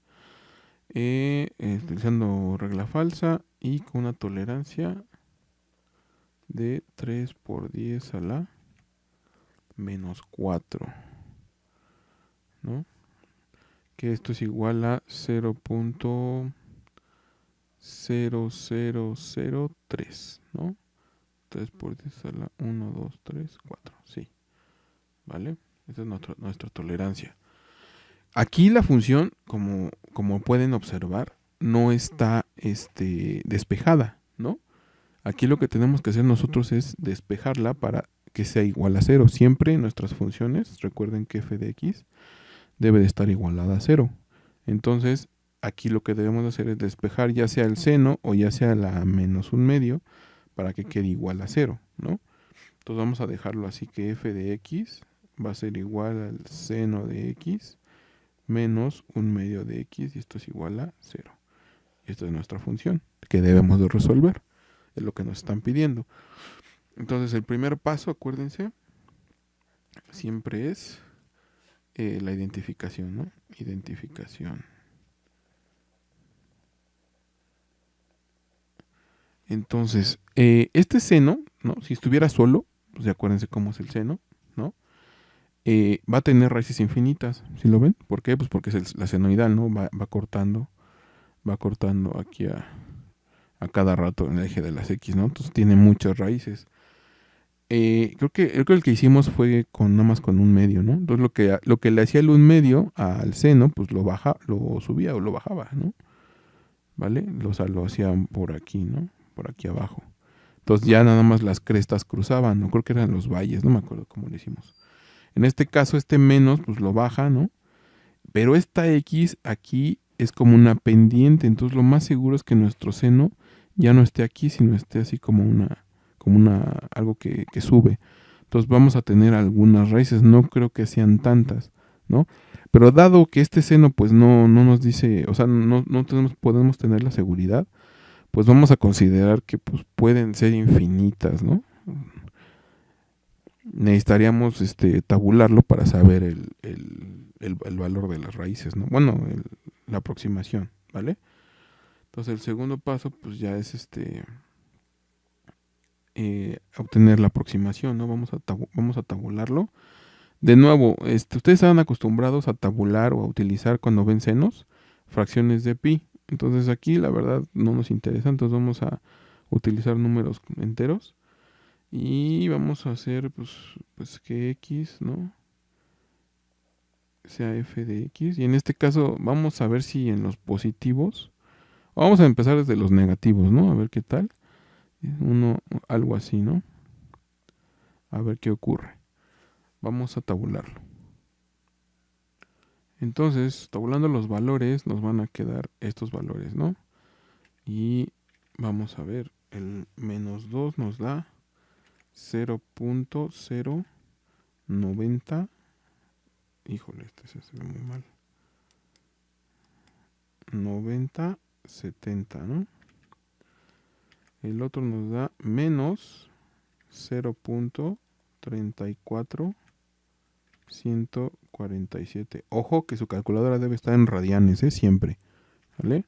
Utilizando regla falsa y con una tolerancia de 3 por 10 a la menos 4, ¿no? Que esto es igual a 0.0003, ¿no? 3 por 10 a la 1, 2, 3, 4, sí. ¿Vale? Esa es nuestra tolerancia. Aquí la función, como pueden observar, no está despejada, ¿no? Aquí lo que tenemos que hacer nosotros es despejarla para que sea igual a 0. Siempre nuestras funciones, recuerden que f de x debe de estar igualada a 0. Entonces, aquí lo que debemos hacer es despejar ya sea el seno o ya sea la menos 1/2 para que quede igual a 0, ¿no? Entonces vamos a dejarlo así, que f de x va a ser igual al seno de x menos 1/2 de x, y esto es igual a 0. Y esta es nuestra función que debemos de resolver. Es lo que nos están pidiendo. Entonces el primer paso, acuérdense, siempre es la identificación, ¿no? Identificación. Entonces, este seno, ¿no? Si estuviera solo, pues acuérdense cómo es el seno, ¿no? Va a tener raíces infinitas, ¿sí lo ven? ¿Por qué? Pues porque es la senoidal, ¿no? Va cortando aquí a cada rato en el eje de las X, ¿no? Entonces tiene muchas raíces. Creo que el que hicimos fue nada más con 1/2, ¿no? Entonces lo que le hacía el 1/2 al seno, pues lo subía o lo bajaba, ¿no? ¿Vale? O sea, lo hacían por aquí, ¿no? Por aquí abajo. Entonces ya nada más las crestas cruzaban, ¿no? Creo que eran los valles, no me acuerdo cómo lo hicimos. En este caso, menos, pues lo baja, ¿no? Pero esta X aquí es como una pendiente, entonces lo más seguro es que nuestro seno ya no esté aquí, sino esté así como algo que sube. Entonces vamos a tener algunas raíces, no creo que sean tantas, ¿no? Pero dado que este seno pues no nos dice, o sea, no podemos tener la seguridad, pues vamos a considerar que pues pueden ser infinitas, ¿no? Necesitaríamos tabularlo para saber el valor de las raíces, ¿no? Bueno, la aproximación, ¿vale? Entonces el segundo paso pues ya es obtener la aproximación, ¿no? Vamos a tabularlo. De nuevo, ustedes están acostumbrados a tabular o a utilizar cuando ven senos fracciones de pi. Entonces aquí la verdad no nos interesa, entonces vamos a utilizar números enteros y vamos a hacer pues que x, ¿no? Sea f de x, y en este caso vamos a ver si en los positivos, vamos a empezar desde los negativos, ¿no? A ver qué tal. Algo así, ¿no? A ver qué ocurre. Vamos a tabularlo. Entonces, tabulando los valores, nos van a quedar estos valores, ¿no? Y vamos a ver, el menos 2 nos da 0.090. Híjole, se ve muy mal. 9070, ¿no? El otro nos da menos 0.34147. Ojo que su calculadora debe estar en radianes, siempre, ¿vale?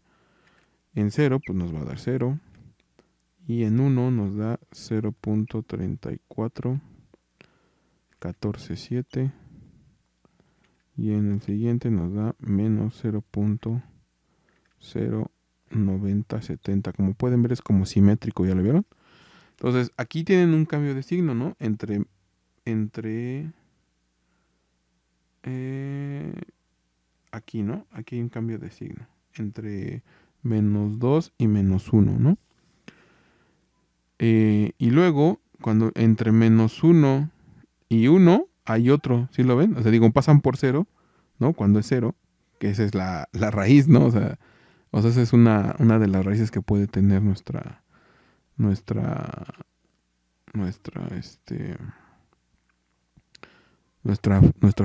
En 0 pues nos va a dar 0. Y en 1 nos da 0.34147. Y en el siguiente nos da menos 0.09070. Como pueden ver es como simétrico, ¿ya lo vieron? Entonces aquí tienen un cambio de signo, ¿no? Entre aquí, ¿no? Aquí hay un cambio de signo. Entre menos 2 y menos 1, ¿no? Y luego, cuando entre menos 1 y 1 hay otro, ¿sí lo ven? O sea, digo, pasan por 0, ¿no? Cuando es 0, que esa es la raíz, ¿no? O sea, esa es una de las raíces que puede tener nuestra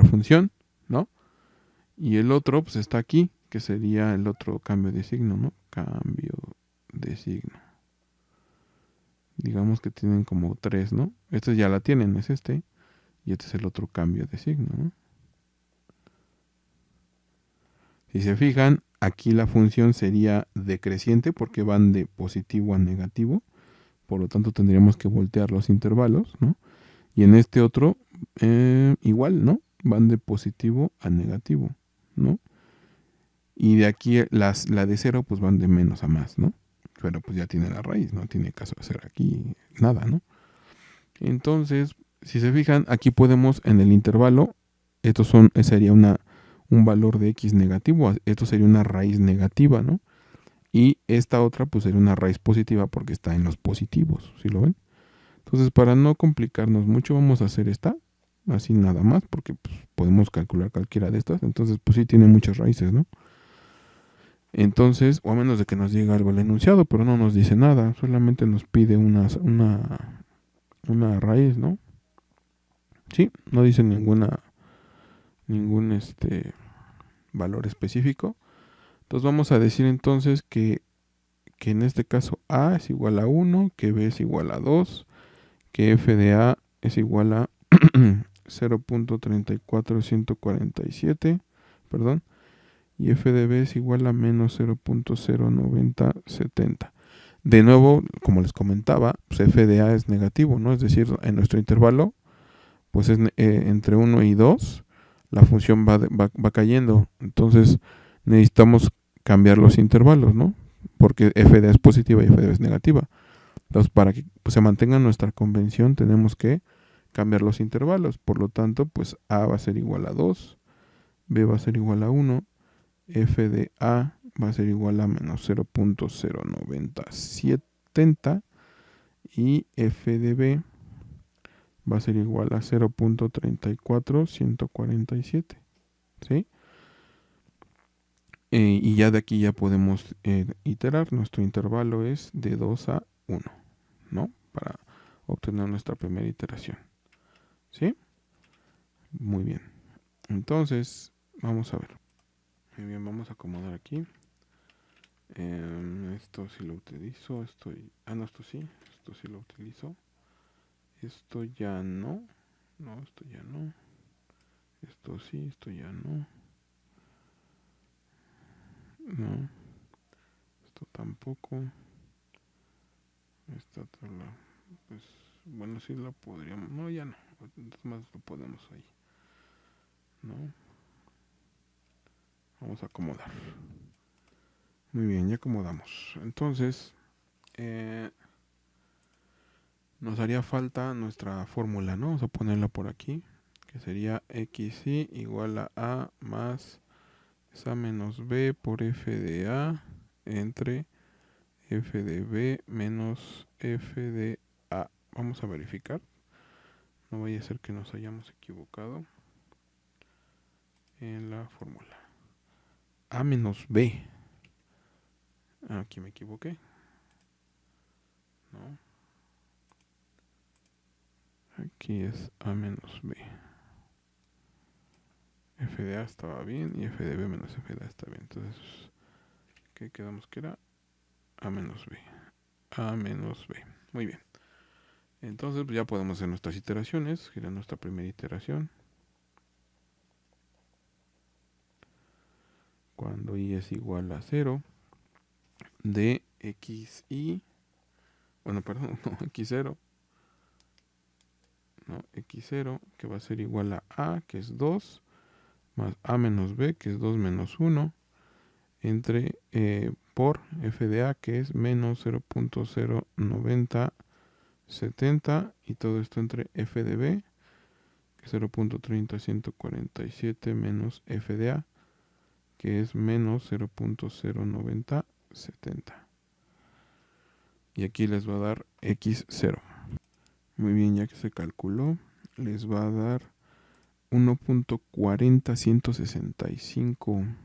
función, ¿no? Y el otro, pues está aquí, que sería el otro cambio de signo, ¿no? Cambio de signo. Digamos que tienen como 3, ¿no? Este ya la tienen, es este. Y este es el otro cambio de signo, ¿no? Si se fijan, aquí la función sería decreciente porque van de positivo a negativo. Por lo tanto, tendríamos que voltear los intervalos, ¿no? Y en este otro, igual, ¿no? Van de positivo a negativo, ¿no? Y de aquí la de 0, pues van de menos a más, ¿no? Pero pues ya tiene la raíz, no tiene caso hacer aquí nada, ¿no? Entonces, si se fijan, aquí podemos en el intervalo, sería un valor de x negativo, esto sería una raíz negativa, ¿no? Y esta otra pues sería una raíz positiva porque está en los positivos, ¿sí lo ven? Entonces, para no complicarnos mucho, vamos a hacer esta, así nada más, porque pues, podemos calcular cualquiera de estas. Entonces, pues sí tiene muchas raíces, ¿no? Entonces, o a menos de que nos diga algo el enunciado, pero no nos dice nada, solamente nos pide una raíz, ¿no? Sí, no dice ningún valor específico. Entonces vamos a decir entonces que en este caso A es igual a 1, que B es igual a 2, que f de A es igual a 0.34147, perdón, y f de B es igual a menos 0.09070. De nuevo, como les comentaba, pues f de A es negativo, ¿no? Es decir, en nuestro intervalo, pues es entre 1 y 2, la función va cayendo. Entonces necesitamos cambiar los intervalos, ¿no? Porque f de A es positiva y f de B es negativa. Entonces, para que pues, se mantenga nuestra convención, tenemos que cambiar los intervalos. Por lo tanto, pues A va a ser igual a 2, B va a ser igual a 1, f de A va a ser igual a menos 0.09070 y f de B va a ser igual a 0.34147. ¿Sí? Y ya de aquí ya podemos iterar. Nuestro intervalo es de 2 a 1, ¿no? Para obtener nuestra primera iteración. ¿Sí? Muy bien. Entonces, vamos a ver. Muy bien, vamos a acomodar aquí. Esto sí lo utilizo. No, esto sí. Esto sí lo utilizo. Esto ya no. No, esto ya no. Esto sí, esto ya no. No. Esto tampoco. Esta tabla. Pues bueno, sí lo podríamos. No, ya no. Más lo podemos ahí. ¿No? Vamos a acomodar. Muy bien, ya acomodamos. Entonces, nos haría falta nuestra fórmula, ¿no? Vamos a ponerla por aquí, que sería xy igual a más a menos b por f de a entre f de b menos f de a. Vamos a verificar. No vaya a ser que nos hayamos equivocado en la fórmula. A menos b. Aquí me equivoqué. No. Aquí es a menos b. F de A estaba bien y F de B menos F de A está bien. Entonces, ¿qué quedamos que era? A menos B. A menos B. Muy bien. Entonces, pues ya podemos hacer nuestras iteraciones. Era nuestra primera iteración. Cuando I es igual a 0 de xy. Bueno, perdón, no, x0. No, x0 que va a ser igual a, que es 2, más a menos b, que es 2 menos 1, entre por f de a, que es menos 0.09070, y todo esto entre f de b, que es 0.30147, menos f de a, que es menos 0.09070. Y aquí les va a dar x0. Muy bien, ya que se calculó, les va a dar 1.40165.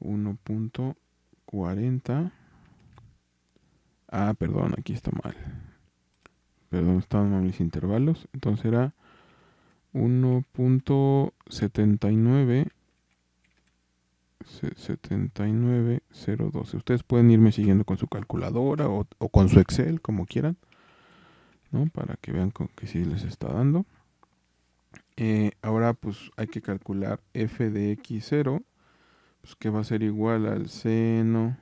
1.40. Perdón, aquí está mal. Perdón, estaban mal mis intervalos. Entonces era 1.79012. Ustedes pueden irme siguiendo con su calculadora o con su Excel, como quieran, ¿no? Para que vean que sí les está dando. Ahora pues hay que calcular f de x0, pues que va a ser igual al seno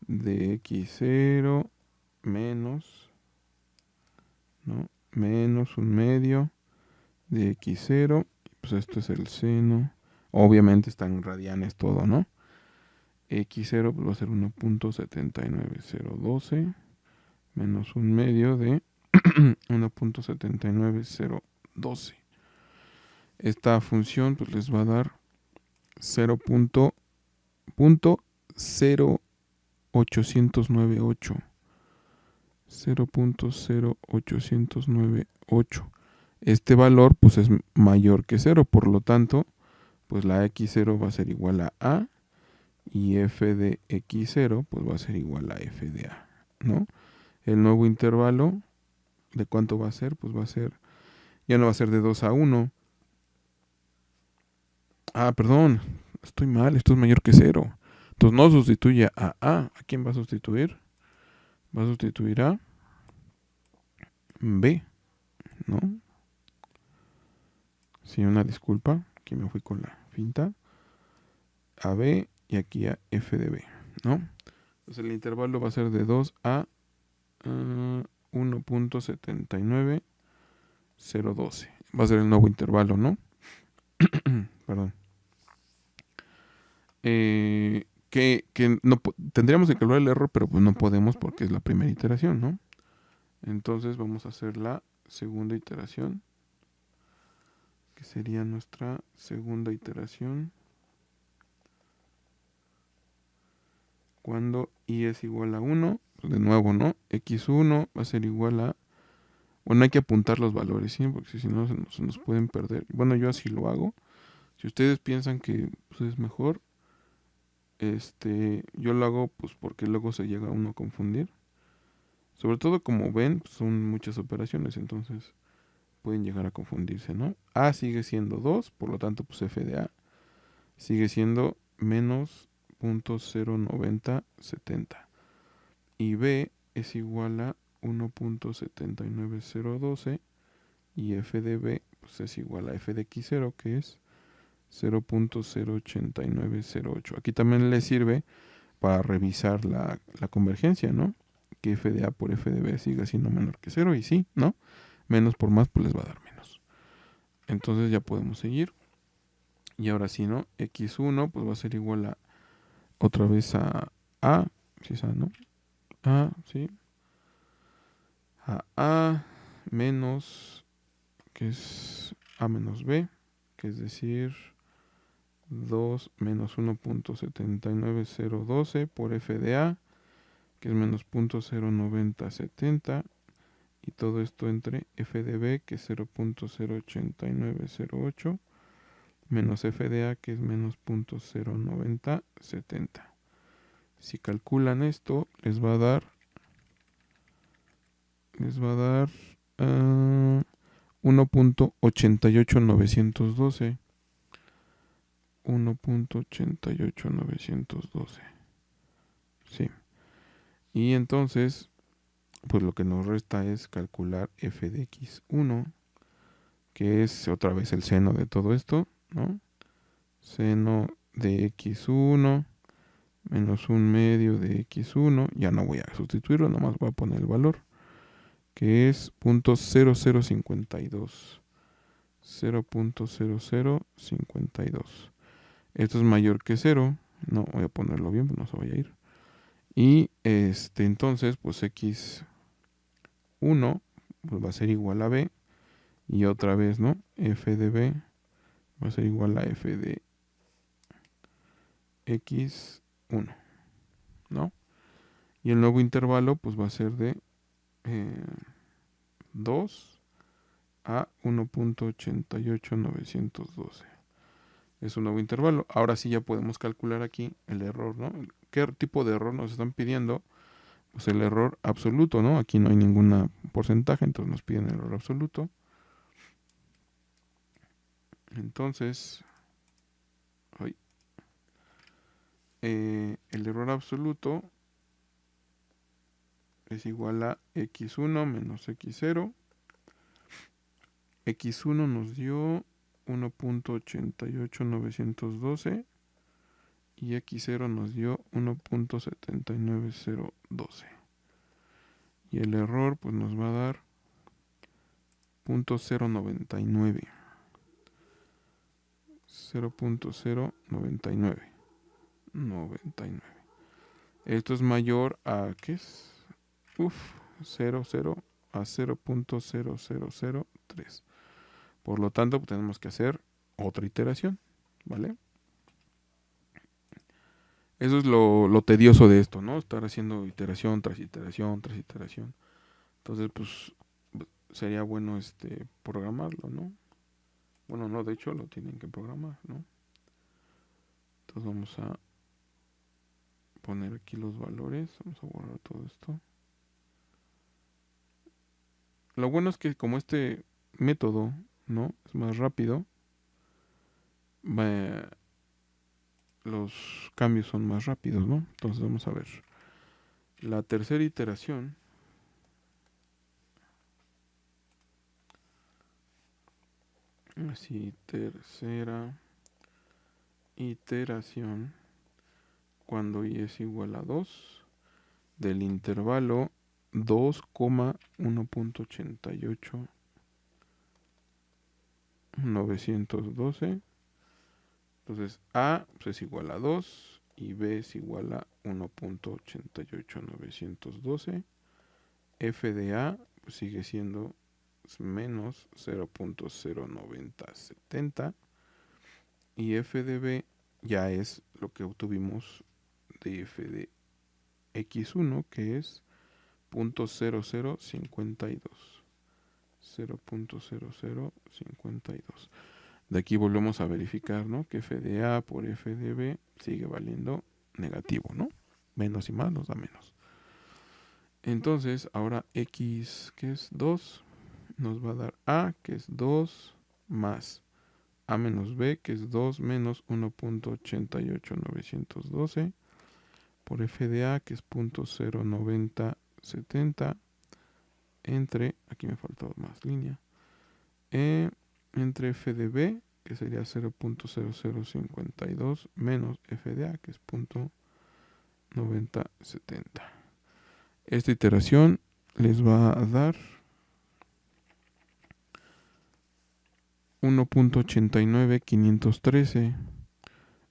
de x0 menos, ¿no? Menos un medio de x0. Pues esto es el seno. Obviamente está en radianes todo, ¿no? X0 pues va a ser 1.79012 menos un medio de 1.79012. Esta función pues les va a dar 0.0898. 0.0898. Este valor pues es mayor que 0, por lo tanto pues la x0 va a ser igual a y f de x0 pues va a ser igual a f de a, ¿no? El nuevo intervalo, ¿de cuánto va a ser? Pues va a ser, ya no va a ser de 2 a 1. Perdón, estoy mal, esto es mayor que 0. Entonces no sustituye a a. ¿A quién va a sustituir? Va a sustituir a b, ¿no? Sí, una disculpa, aquí me fui con la finta. A b y aquí a f de b, ¿no? Entonces el intervalo va a ser de 2 a 1.79012. Va a ser el nuevo intervalo, ¿no? Perdón. Que no tendríamos que calcular el error, pero pues no podemos porque es la primera iteración, ¿no? Entonces vamos a hacer la segunda iteración, que sería nuestra segunda iteración. Cuando i es igual a 1, pues de nuevo, ¿no? x1 va a ser igual a... Bueno, hay que apuntar los valores, ¿sí? Porque si no se nos pueden perder. Bueno, yo así lo hago. Si ustedes piensan que pues, es mejor, yo lo hago pues porque luego se llega uno a confundir. Sobre todo como ven, pues, son muchas operaciones, entonces pueden llegar a confundirse, ¿no? A sigue siendo 2, por lo tanto, pues f de A sigue siendo menos 0.09070. Y B es igual a 1.79012 y f de B pues es igual a f de x0, que es 0.08908. Aquí también le sirve para revisar la convergencia, ¿no? Que f de A por f de B siga siendo menor que 0, y sí, ¿no? Menos por más, pues les va a dar menos. Entonces ya podemos seguir. Y ahora sí, ¿no? x1 pues va a ser igual a otra vez a A, ¿sí es A, no? A, ¿sí? A menos, que es A menos B, que es decir 2 menos 1.79012 por f de A, que es menos 0.09070, y todo esto entre f de B, que es 0.08908, menos f de A, que es menos 0.09070. Si calculan esto, les va a dar 1.88912. 1.88912. Sí. Y entonces, pues lo que nos resta es calcular f de x1, que es otra vez el seno de todo esto, ¿no? Seno de x1 menos 1/2 de x1. Ya no voy a sustituirlo, nomás voy a poner el valor, que es 0.0052. 0.0052. Esto es mayor que 0. No voy a ponerlo bien, no se vaya a ir. Y entonces, pues x1 pues va a ser igual a b. Y otra vez, ¿no? F de b va a ser igual a f de x1, ¿no? Y el nuevo intervalo pues va a ser de 2 a 1.88912. Es un nuevo intervalo. Ahora sí ya podemos calcular aquí el error, ¿no? ¿Qué tipo de error nos están pidiendo? Pues el error absoluto, ¿no? Aquí no hay ningún porcentaje, entonces nos piden el error absoluto. Entonces, el error absoluto es igual a x1 menos x0. x1 nos dio 1.88912 y x0 nos dio 1.79012. Y el error pues nos va a dar 0.099. 0.099. Esto es mayor a, ¿qué es? 0 a 0.0003. Por lo tanto, pues, tenemos que hacer otra iteración, ¿vale? Eso es lo tedioso de esto, ¿no? Estar haciendo iteración tras iteración tras iteración. Entonces, pues sería bueno programarlo, ¿no? Bueno, no, de hecho lo tienen que programar, ¿no? Entonces vamos a poner aquí los valores. Vamos a borrar todo esto. Lo bueno es que como este método, ¿no? Es más rápido, los cambios son más rápidos, ¿no? Entonces vamos a ver. La tercera iteración así, tercera iteración cuando y es igual a 2 del intervalo 2,1.88.912. Entonces A pues, es igual a 2 y B es igual a 1.88912. F de A pues, sigue siendo menos 0.09070 y f de b ya es lo que obtuvimos de f de x1, que es 0.0052. 0.0052. De aquí volvemos a verificar, ¿no? Que f de a por f de b sigue valiendo negativo, ¿no? Menos y más nos da menos. Entonces, ahora x, que es 2, nos va a dar A, que es 2, más A menos B, que es 2 menos 1.88912, por F de A, que es 0.09070, entre, aquí me faltó más línea, entre F de B, que sería 0.0052, menos F de A, que es 0.9070. Esta iteración les va a dar 1.89513.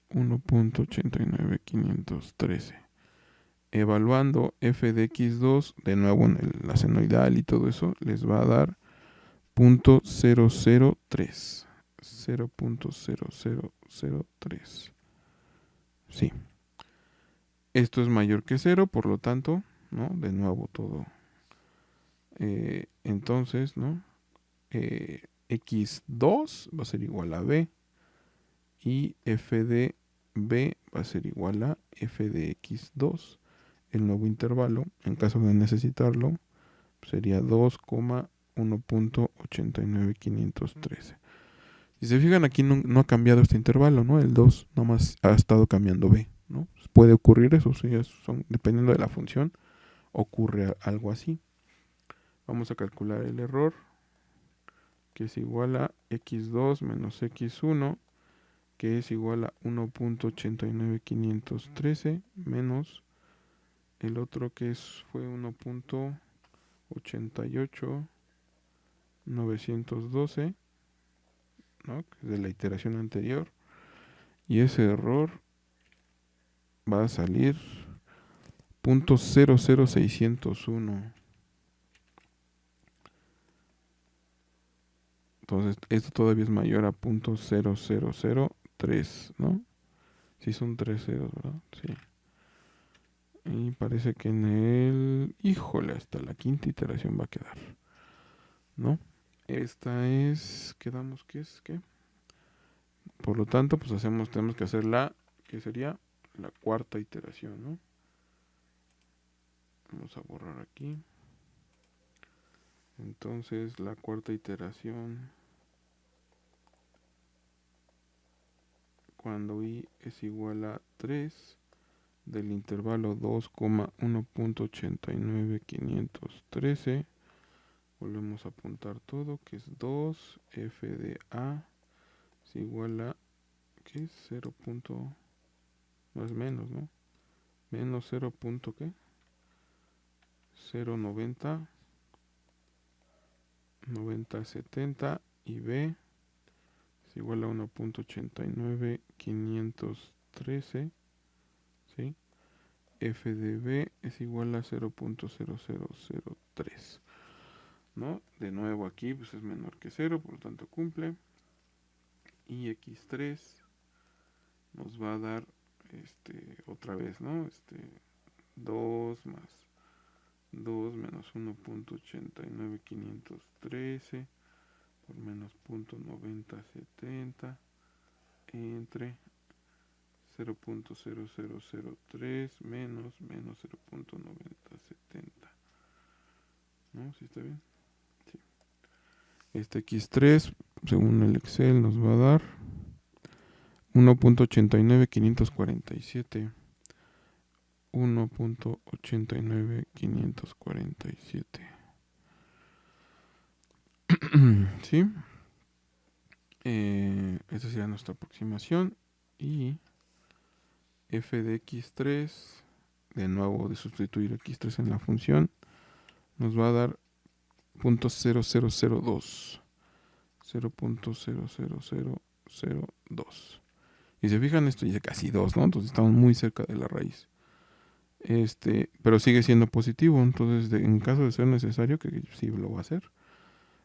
1.89513. Evaluando f de x2, de nuevo en la senoidal y todo eso, les va a dar 0.003. 0.0003. Sí. Esto es mayor que 0, por lo tanto, ¿no? De nuevo todo. Entonces, ¿no? x2 va a ser igual a b. Y f de b va a ser igual a f de x2. El nuevo intervalo, en caso de necesitarlo, sería 2,1.89513. Si se fijan, aquí no ha cambiado este intervalo, ¿no? El 2 nomás ha estado cambiando b, ¿no? Puede ocurrir eso, sí, dependiendo de la función, ocurre algo así. Vamos a calcular el error, que es igual a x2 menos x1, que es igual a 1.89513 menos el otro que fue 1.88912, ¿no? Que es de la iteración anterior, y ese error va a salir 0.00601. Entonces esto todavía es mayor a 0.0003, ¿no? Sí, son 3 ceros, ¿verdad? Sí. Y parece que en el... Híjole, hasta la quinta iteración va a quedar, ¿no? Esta es... Quedamos que es... ¿Qué? Por lo tanto, pues tenemos que hacer que sería la cuarta iteración, ¿no? Vamos a borrar aquí. Entonces, la cuarta iteración, cuando i es igual a 3, del intervalo 2,1.89513, volvemos a apuntar todo, que es 2, f de a es igual a, ¿qué es? 0. No es menos, ¿no? Menos 0. ¿Qué? 0.90, 9070, y b es igual a 1.89513, ¿sí? F de b es igual a 0.0003, ¿no? De nuevo aquí pues es menor que 0, por lo tanto cumple. Y x3 nos va a dar otra vez, ¿no? 2 más 2 menos 1.89513 por menos 0.9070 entre 0.0003 menos 0.9070. ¿No? ¿Sí está bien? Sí. Este x3, según el Excel, nos va a dar 1.89547. 1.89547. ¿Sí? Esta sería nuestra aproximación. Y f de x3, de nuevo de sustituir x3 en la función, nos va a dar 0.0002. 0.00002. Y se fijan, esto dice casi 2, ¿no? Entonces estamos muy cerca de la raíz. Pero sigue siendo positivo. Entonces, en caso de ser necesario, que sí lo va a hacer,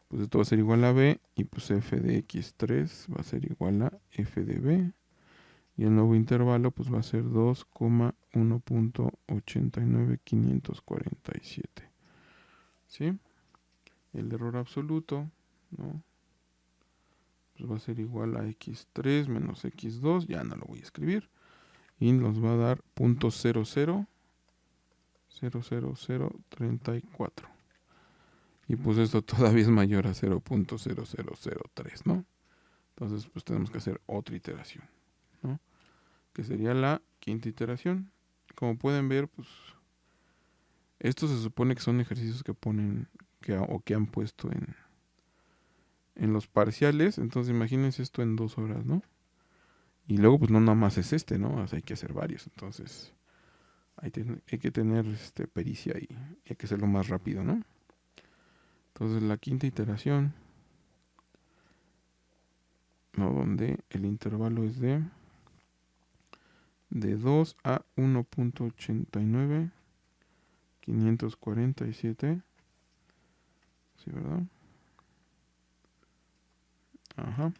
pues esto va a ser igual a b, y pues f de x3 va a ser igual a f de b, y el nuevo intervalo pues va a ser 2,1.89547. ¿Sí? El error absoluto, ¿no? Pues va a ser igual a x3 menos x2, ya no lo voy a escribir, y nos va a dar 0.00034. Y pues esto todavía es mayor a 0.0003, ¿no? Entonces pues tenemos que hacer otra iteración, ¿no? Que sería la quinta iteración. Como pueden ver, pues estos se supone que son ejercicios que ponen o que han puesto en los parciales. Entonces imagínense esto en 2 horas, ¿no? Y luego pues no nada más es ¿no? O sea, hay que hacer varios. Entonces hay que tener pericia y hay que hacerlo más rápido, ¿no? Entonces la quinta iteración, ¿no? Donde el intervalo es de 2 a 1.89 547. ¿Sí, verdad? Ajá.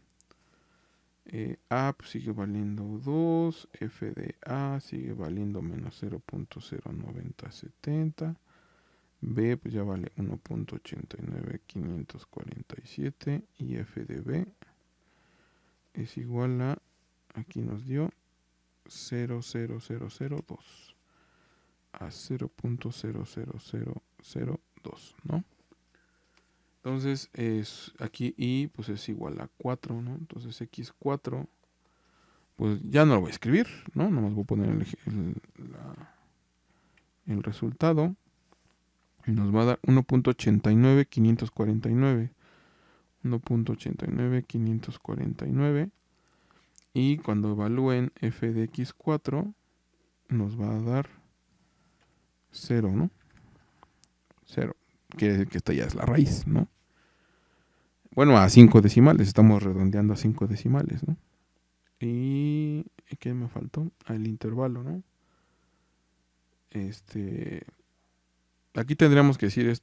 A pues sigue valiendo 2, f de A sigue valiendo menos 0.09070, B pues ya vale 1.89547 y f de B es igual a, aquí nos dio 0.00002 a 0.00002, ¿no? Entonces es aquí y pues es igual a 4, ¿no? Entonces x4 pues ya no lo voy a escribir, ¿no? Nomás voy a poner el resultado y nos va a dar 1.89549, 1.89549 y cuando evalúen f de x4 nos va a dar 0, ¿no? 0. Quiere decir que esta ya es la raíz, ¿no? Bueno, a 5 decimales, estamos redondeando a 5 decimales, ¿no? Y ¿qué me faltó? El intervalo, ¿no? Aquí tendríamos que decir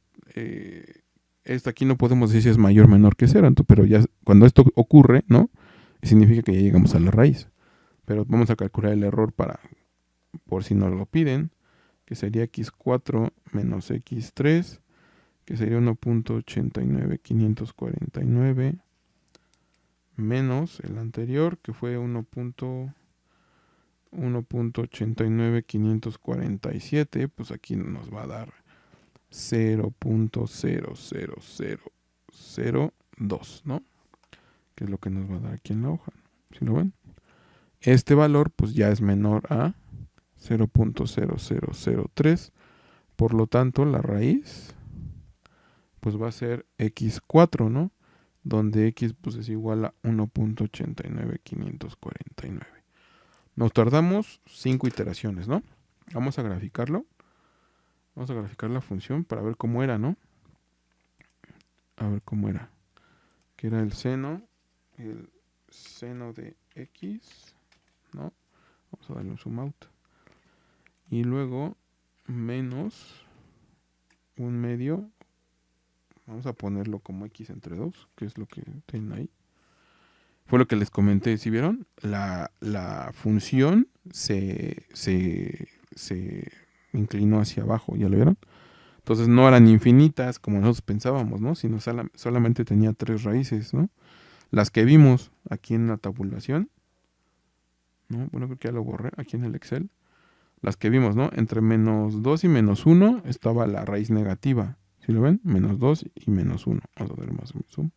aquí no podemos decir si es mayor o menor que 0, pero ya cuando esto ocurre, ¿no? Significa que ya llegamos a la raíz. Pero vamos a calcular el error por si nos lo piden, que sería x4 menos x3, que sería 1.89549 menos el anterior, que fue 1.89547, pues aquí nos va a dar 0.00002, ¿no? Que es lo que nos va a dar aquí en la hoja, ¿sí lo ven? Este valor pues ya es menor a 0.0003, por lo tanto la raíz pues va a ser x4, ¿no? Donde x pues es igual a 1.89549. Nos tardamos 5 iteraciones, ¿no? Vamos a graficarlo. Vamos a graficar la función para ver cómo era, ¿no? A ver cómo era. Que era el seno de x, ¿no? Vamos a darle un zoom out. Y luego menos un medio. Vamos a ponerlo como x entre 2, que es lo que tienen ahí. Fue lo que les comenté, ¿sí vieron? La función se inclinó hacia abajo, ¿ya lo vieron? Entonces no eran infinitas como nosotros pensábamos, ¿no? Sino solamente tenía 3 raíces, ¿no? Las que vimos aquí en la tabulación, ¿no? Bueno, creo que ya lo borré aquí en el Excel. Las que vimos, ¿no? Entre menos 2 y menos 1 estaba la raíz negativa. ¿Sí lo ven? Menos 2 y menos 1. Vamos a ver más zoom.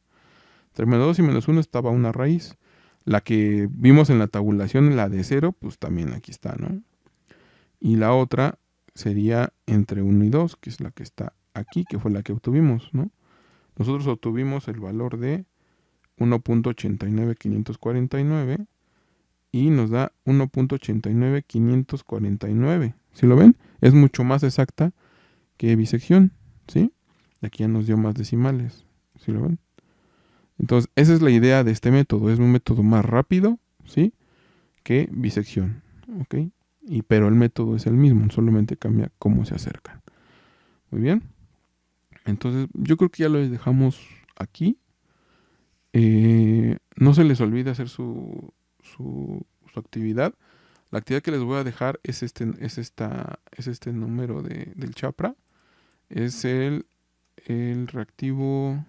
Entre menos 2 y menos 1 estaba una raíz. La que vimos en la tabulación, la de 0, pues también aquí está, ¿no? Y la otra sería entre 1 y 2, que es la que está aquí, que fue la que obtuvimos, ¿no? Nosotros obtuvimos el valor de 1.89549 y nos da 1.89549. ¿Sí lo ven? Es mucho más exacta que bisección, ¿sí? Aquí ya nos dio más decimales, ¿sí lo ven? Entonces, esa es la idea de este método. Es un método más rápido, ¿sí? Que bisección, ¿ok? Pero el método es el mismo, solamente cambia cómo se acercan. Muy bien. Entonces, yo creo que ya lo dejamos aquí. No se les olvide hacer su actividad. La actividad que les voy a dejar es este número del chapra. Es el reactivo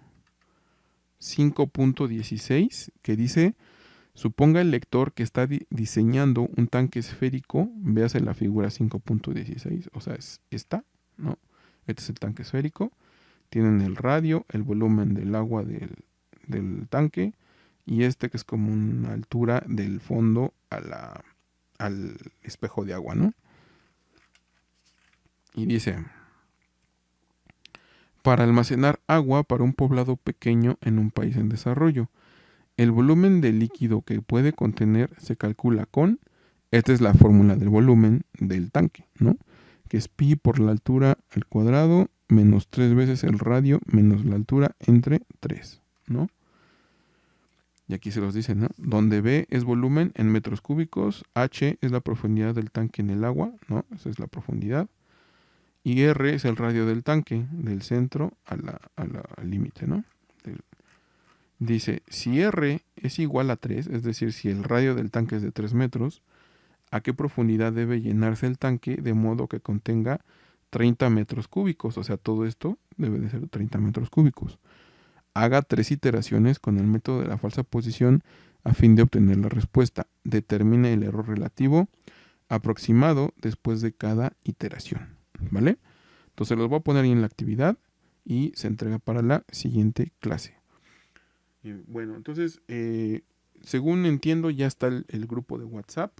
5.16, que dice: suponga el lector que está diseñando un tanque esférico. Véase la figura 5.16, o sea, es esta, ¿no? Este es el tanque esférico. tienen el radio, el volumen del agua del tanque y que es como una altura del fondo al espejo de agua, ¿no? Y dice, para almacenar agua para un poblado pequeño en un país en desarrollo, el volumen de líquido que puede contener se calcula con, esta es la fórmula del volumen del tanque, ¿no? Que es pi por la altura al cuadrado menos 3 veces el radio menos la altura entre 3, ¿no? Y aquí se los dice, ¿no? Donde B es volumen en metros cúbicos, H es la profundidad del tanque en el agua, ¿no? Esa es la profundidad. Y R es el radio del tanque, del centro al límite, ¿no? Dice, si R es igual a 3, es decir, si el radio del tanque es de 3 metros, ¿a qué profundidad debe llenarse el tanque de modo que contenga 30 metros cúbicos? O sea, todo esto debe de ser 30 metros cúbicos. Haga 3 iteraciones con el método de la falsa posición a fin de obtener la respuesta. Determine el error relativo aproximado después de cada iteración, ¿vale? Entonces los voy a poner ahí en la actividad y se entrega para la siguiente clase. Bueno, entonces, según entiendo, ya está el grupo de WhatsApp.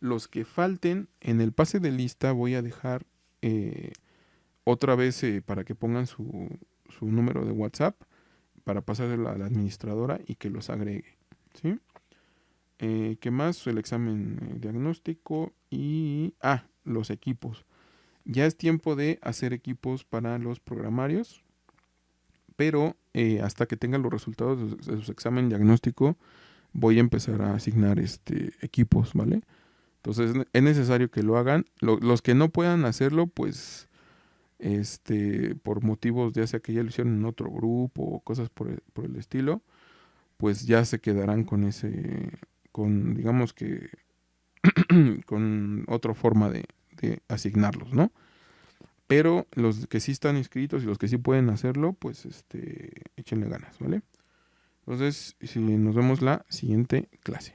Los que falten en el pase de lista voy a dejar otra vez para que pongan su número de WhatsApp para pasárselo a la administradora y que los agregue, ¿sí? ¿Qué más? El examen diagnóstico y... los equipos. Ya es tiempo de hacer equipos para los programarios, pero hasta que tengan los resultados de su examen diagnóstico voy a empezar a asignar equipos, ¿vale? Entonces es necesario que lo hagan. Los que no puedan hacerlo, pues por motivos ya sea que ya lo hicieron en otro grupo o cosas por el estilo, pues ya se quedarán con digamos que con otra forma de asignarlos, ¿no? Pero los que sí están inscritos y los que sí pueden hacerlo, pues échenle ganas, ¿vale? Entonces, nos vemos la siguiente clase.